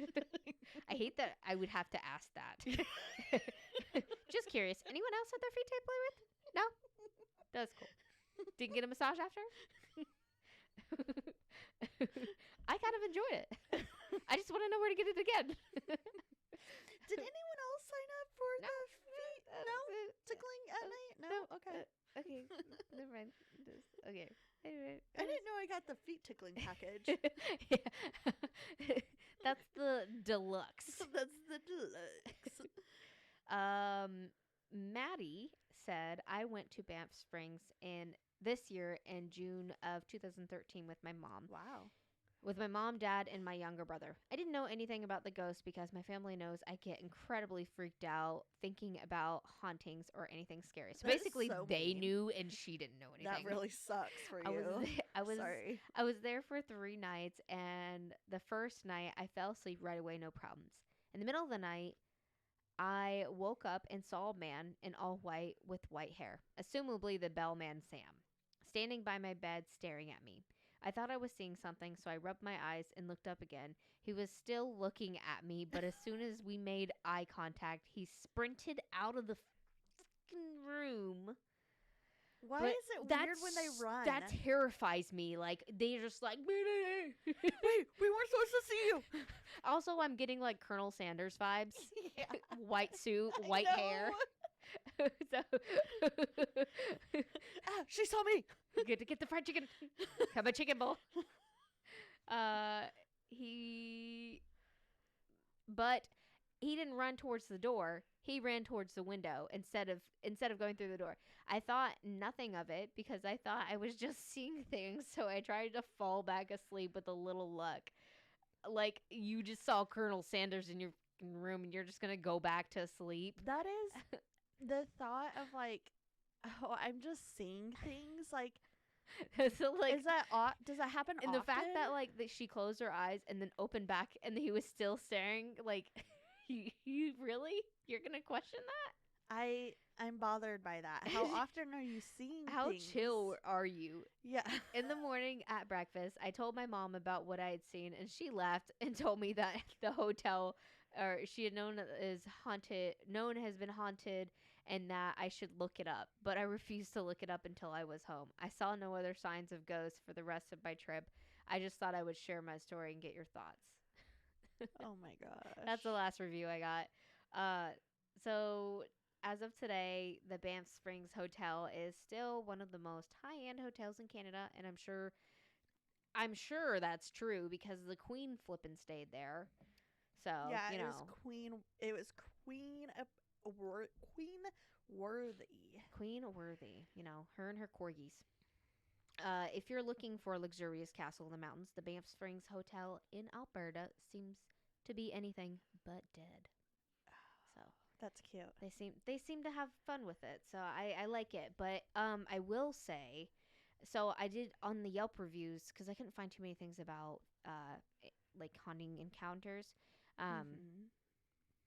I hate that I would have to ask that. Just curious. Anyone else had their feet to play with? No? That's cool. Didn't get a massage after? I kind of enjoyed it. I just want to know where to get it again. Did anyone else sign up for the feet? No? Tickling at night? No? Okay. Okay. Never mind. Okay. Anyway, I didn't know I got the feet tickling package. That's the deluxe. That's the deluxe. Maddie said, I went to Banff Springs this year in June of 2013 with my mom. Wow. With my mom, dad, and my younger brother. I didn't know anything about the ghost because my family knows I get incredibly freaked out thinking about hauntings or anything scary. So basically, they knew and she didn't know anything. That really sucks for you. Sorry. I was there for 3 nights, and the first night I fell asleep right away, no problems. In the middle of the night, I woke up and saw a man in all white with white hair, assumably the bellman Sam, standing by my bed staring at me. I thought I was seeing something, so I rubbed my eyes and looked up again. He was still looking at me, but as soon as we made eye contact, he sprinted out of the fucking room. Why is it weird when they run? That terrifies me. Like, they're just like, wait, we weren't supposed to see you. Also, I'm getting like Colonel Sanders vibes. Yeah. White suit, white hair. She saw me. Good to get the fried chicken. Have a chicken bowl. But he didn't run towards the door. He ran towards the window instead of going through the door. I thought nothing of it because I thought I was just seeing things. So I tried to fall back asleep with a little luck. Like, you just saw Colonel Sanders in your room and you're just going to go back to sleep. That is the thought of like, oh, I'm just seeing things. Like, so like, is that does that happen and often? The fact that like she closed her eyes and then opened back and he was still staring, like, you really? You're going to question that? I'm bothered by that. How often are you seeing How things? chill are you? Yeah. In the morning at breakfast, I told my mom about what I had seen, and she laughed and told me that the hotel, or she had known has been haunted, and that I should look it up. But I refused to look it up until I was home. I saw no other signs of ghosts for the rest of my trip. I just thought I would share my story and get your thoughts. Oh my gosh. That's the last review I got. So as of today, the Banff Springs Hotel is still one of the most high-end hotels in Canada, and I'm sure that's true because the Queen flippin' stayed there. So, yeah, you know. It was Queen worthy. Queen worthy, you know, her and her corgis. If you're looking for a luxurious castle in the mountains, the Banff Springs Hotel in Alberta seems to be anything but dead. So that's cute. They seem to have fun with it. So I like it. But I will say, so I did on the Yelp reviews because I couldn't find too many things about like haunting encounters.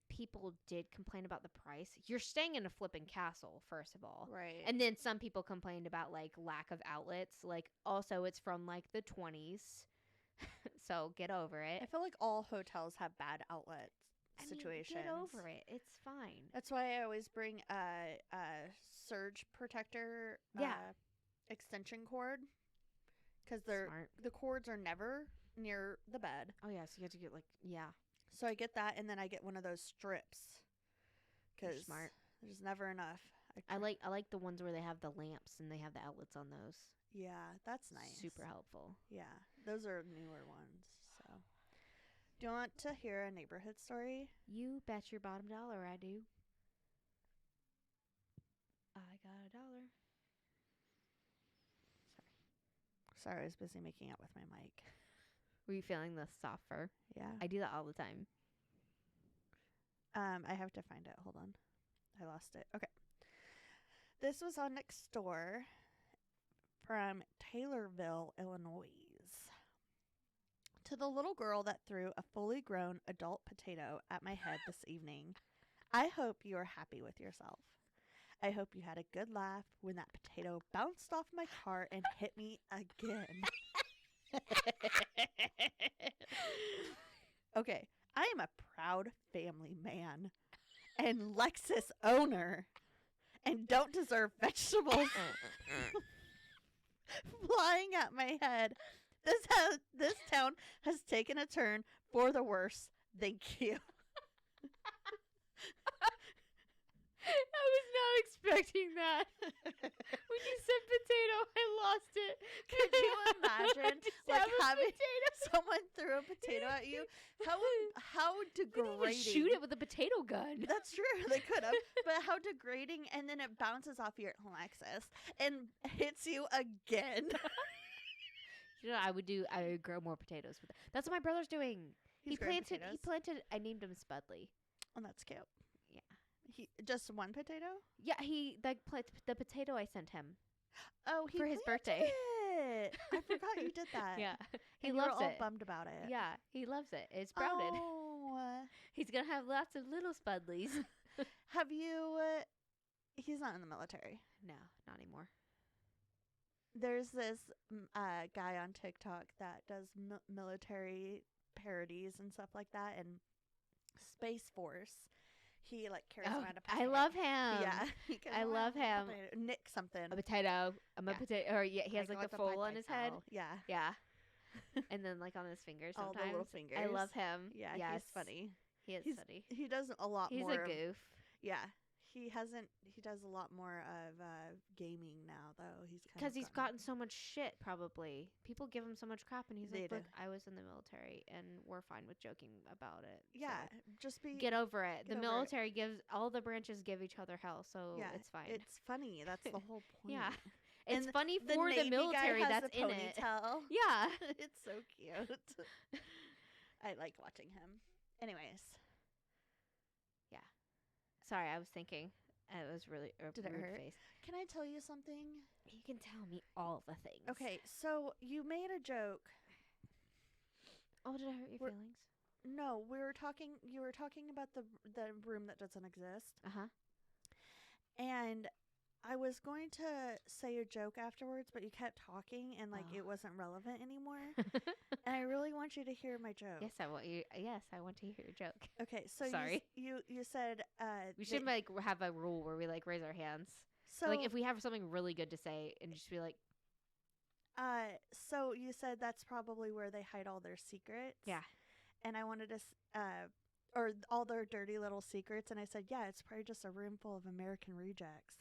People did complain about the price. You're staying in a flipping castle, first of all. Right. And then some people complained about like lack of outlets. Like also it's from like the 20s. So get over it. I feel like all hotels have bad outlet situations. Get over it. It's fine. That's why I always bring a surge protector extension cord. Because the cords are never near the bed. Oh, yeah. So you have to get like, yeah. So I get that, and then I get one of those strips. Because smart. There's never enough. I like the ones where they have the lamps and they have the outlets on those. Yeah, that's nice. Super helpful. Yeah, those are newer ones. So, do you want to hear a neighborhood story? You bet your bottom dollar I do. I got $1. Sorry, I was busy making out with my mic. Were you feeling the softer? Yeah. I do that all the time. I have to find it. Hold on. I lost it. Okay. This was on Next Door from Taylorville, Illinois. To the little girl that threw a fully grown adult potato at my head this evening, I hope you are happy with yourself. I hope you had a good laugh when that potato bounced off my car and hit me again. Okay, I am a proud family man and Lexus owner and don't deserve vegetables flying at my head. This town has taken a turn for the worse. Thank you. I was not expecting that. When you said potato, I lost it. Could you imagine like having someone throw a potato at you? How degrading. Shoot it with a potato gun. That's true. They could have. But how degrading, and then it bounces off your Lexus and hits you again. You know, I would grow more potatoes with it. That's what my brother's doing. He planted, I named him Spudley. Oh, that's cute. Yeah. Just one potato? Yeah, he the potato I sent him. Oh, for his birthday. It. I forgot you did that. Yeah. He loves it. All bummed about it. Yeah, he loves it. It's sprouted. Oh. He's going to have lots of little Spudleys. Have you he's not in the military. No, not anymore. There's this guy on TikTok that does military parodies and stuff like that, and Space Force. He like carries around a potato. I love him. Yeah, I love him. Nick something. A potato. I'm a potato. Or yeah, he has like the foal on his head. Yeah, yeah. And then like on his fingers sometimes. All the little fingers. I love him. Yeah, he's funny. He's funny. He does a lot more. He's a goof. Yeah. He does a lot more of gaming now, though. Because he's gotten so much shit, probably. People give him so much crap, and he's like, look, I was in the military, and we're fine with joking about it. Yeah, so get over it. The military gives, all the branches give each other hell, so it's fine. It's funny. That's the whole point. Yeah. It's funny for the military that's in it. Yeah. It's so cute. I like watching him. Anyways. Sorry, I was thinking. It was really a Did it weird hurt? face. Can I tell you something? You can tell me all the things. Okay, so you made a joke. Oh, did I hurt your feelings? No, we were talking. You were talking about the room that doesn't exist. And I was going to say a joke afterwards, but you kept talking, and it wasn't relevant anymore. And I really want you to hear my joke. Yes, I want you. Yes, I want to hear your joke. Okay, so sorry. You said we should have a rule where we raise our hands. So if we have something really good to say, and just be like. So you said that's probably where they hide all their secrets. Yeah. And I wanted to or all their dirty little secrets, and I said, yeah, it's probably just a room full of American rejects.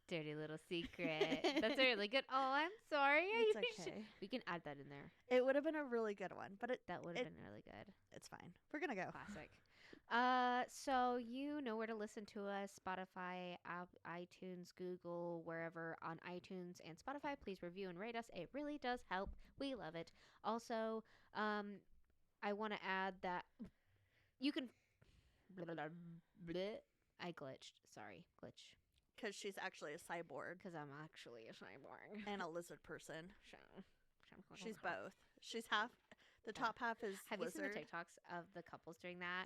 Dirty little secret. That's really good. Oh, I'm sorry. It's okay. We can add that in there. It would have been a really good one, but that would have been really good. It's fine. We're gonna go. Classic. So you know where to listen to us: Spotify, iTunes, Google, wherever on iTunes and Spotify. Please review and rate us. It really does help. We love it. Also, I want to add that. You can. I glitched. Sorry, glitch. Because she's actually a cyborg. Because I'm actually a cyborg. And a lizard person. She's both. She's half. The top half is Have lizard. you seen the TikToks of the couples doing that?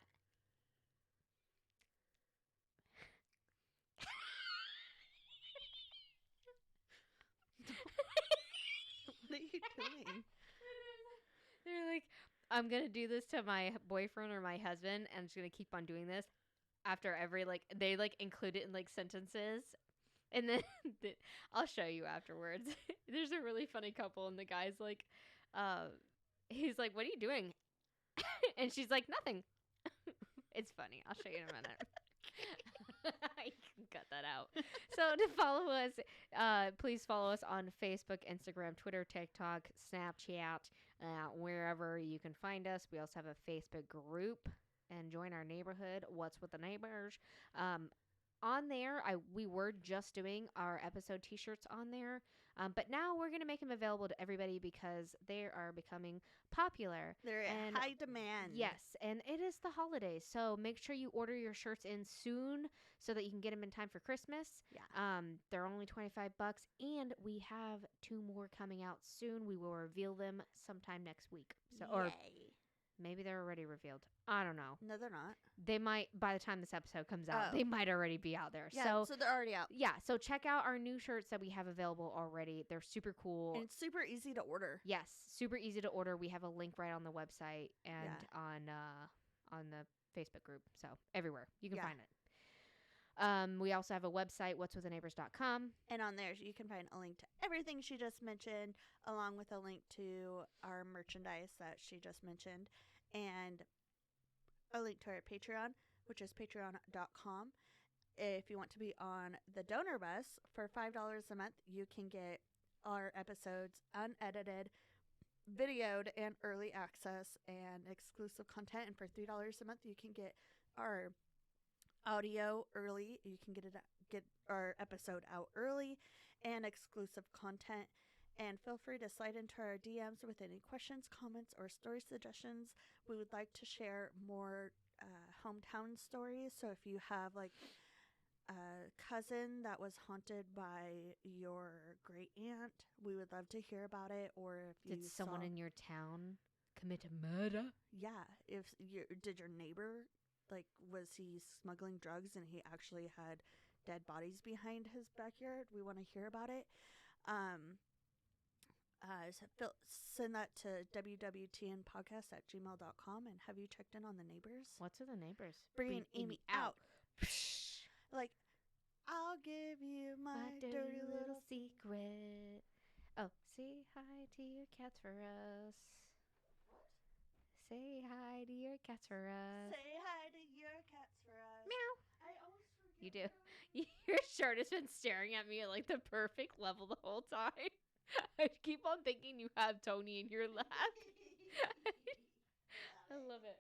What are you doing? They're like, I'm gonna do this to my boyfriend or my husband, and I'm just gonna keep on doing this after every they include it in sentences, and then I'll show you afterwards. There's a really funny couple, and the guy's like, he's like, "What are you doing?" And she's like, "Nothing." It's funny. I'll show you in a minute. You can cut that out. So to follow us, please follow us on Facebook, Instagram, Twitter, TikTok, Snapchat, wherever you can find us. We also have a Facebook group, and join our neighborhood, What's with the Neighbors. on there, we were just doing our episode t-shirts on there. But now we're going to make them available to everybody because they are becoming popular. They're in high demand. Yes, and it is the holidays. So make sure you order your shirts in soon so that you can get them in time for Christmas. Yeah. They're only $25, and we have 2 more coming out soon. We will reveal them sometime next week. So, or maybe they're already revealed. I don't know. No, they're not. They might, by the time this episode comes out, they might already be out there. Yeah, so they're already out. Yeah, so check out our new shirts that we have available already. They're super cool. And it's super easy to order. Yes, super easy to order. We have a link right on the website and on the Facebook group. So everywhere you can find it. We also have a website, what'swiththeneighbors.com. And on there, you can find a link to everything she just mentioned, along with a link to our merchandise that she just mentioned, and a link to our Patreon, which is patreon.com. If you want to be on the donor bus, for $5 a month, you can get our episodes unedited, videoed, and early access and exclusive content. And for $3 a month, you can get our audio early. You can get our episode out early and exclusive content. And feel free to slide into our DMs with any questions, comments, or story suggestions. We would like to share more hometown stories. So if you have like a cousin that was haunted by your great aunt, we would love to hear about it. Or if did someone in your town commit a murder? Yeah. Did your neighbor, like, was he smuggling drugs and he actually had dead bodies behind his backyard? We want to hear about it. Send that to wwtnpodcast@gmail.com. And have you checked in on the neighbors? What's with the neighbors? Bringing Amy out. Like, I'll give you my dirty little secret. Oh, say hi to your cats for us. Say hi to your cats for us. Say hi to your cats for us. Meow. I always forget. You do. Your shirt has been staring at me at like the perfect level the whole time. I keep on thinking you have Tony in your lap. I love it.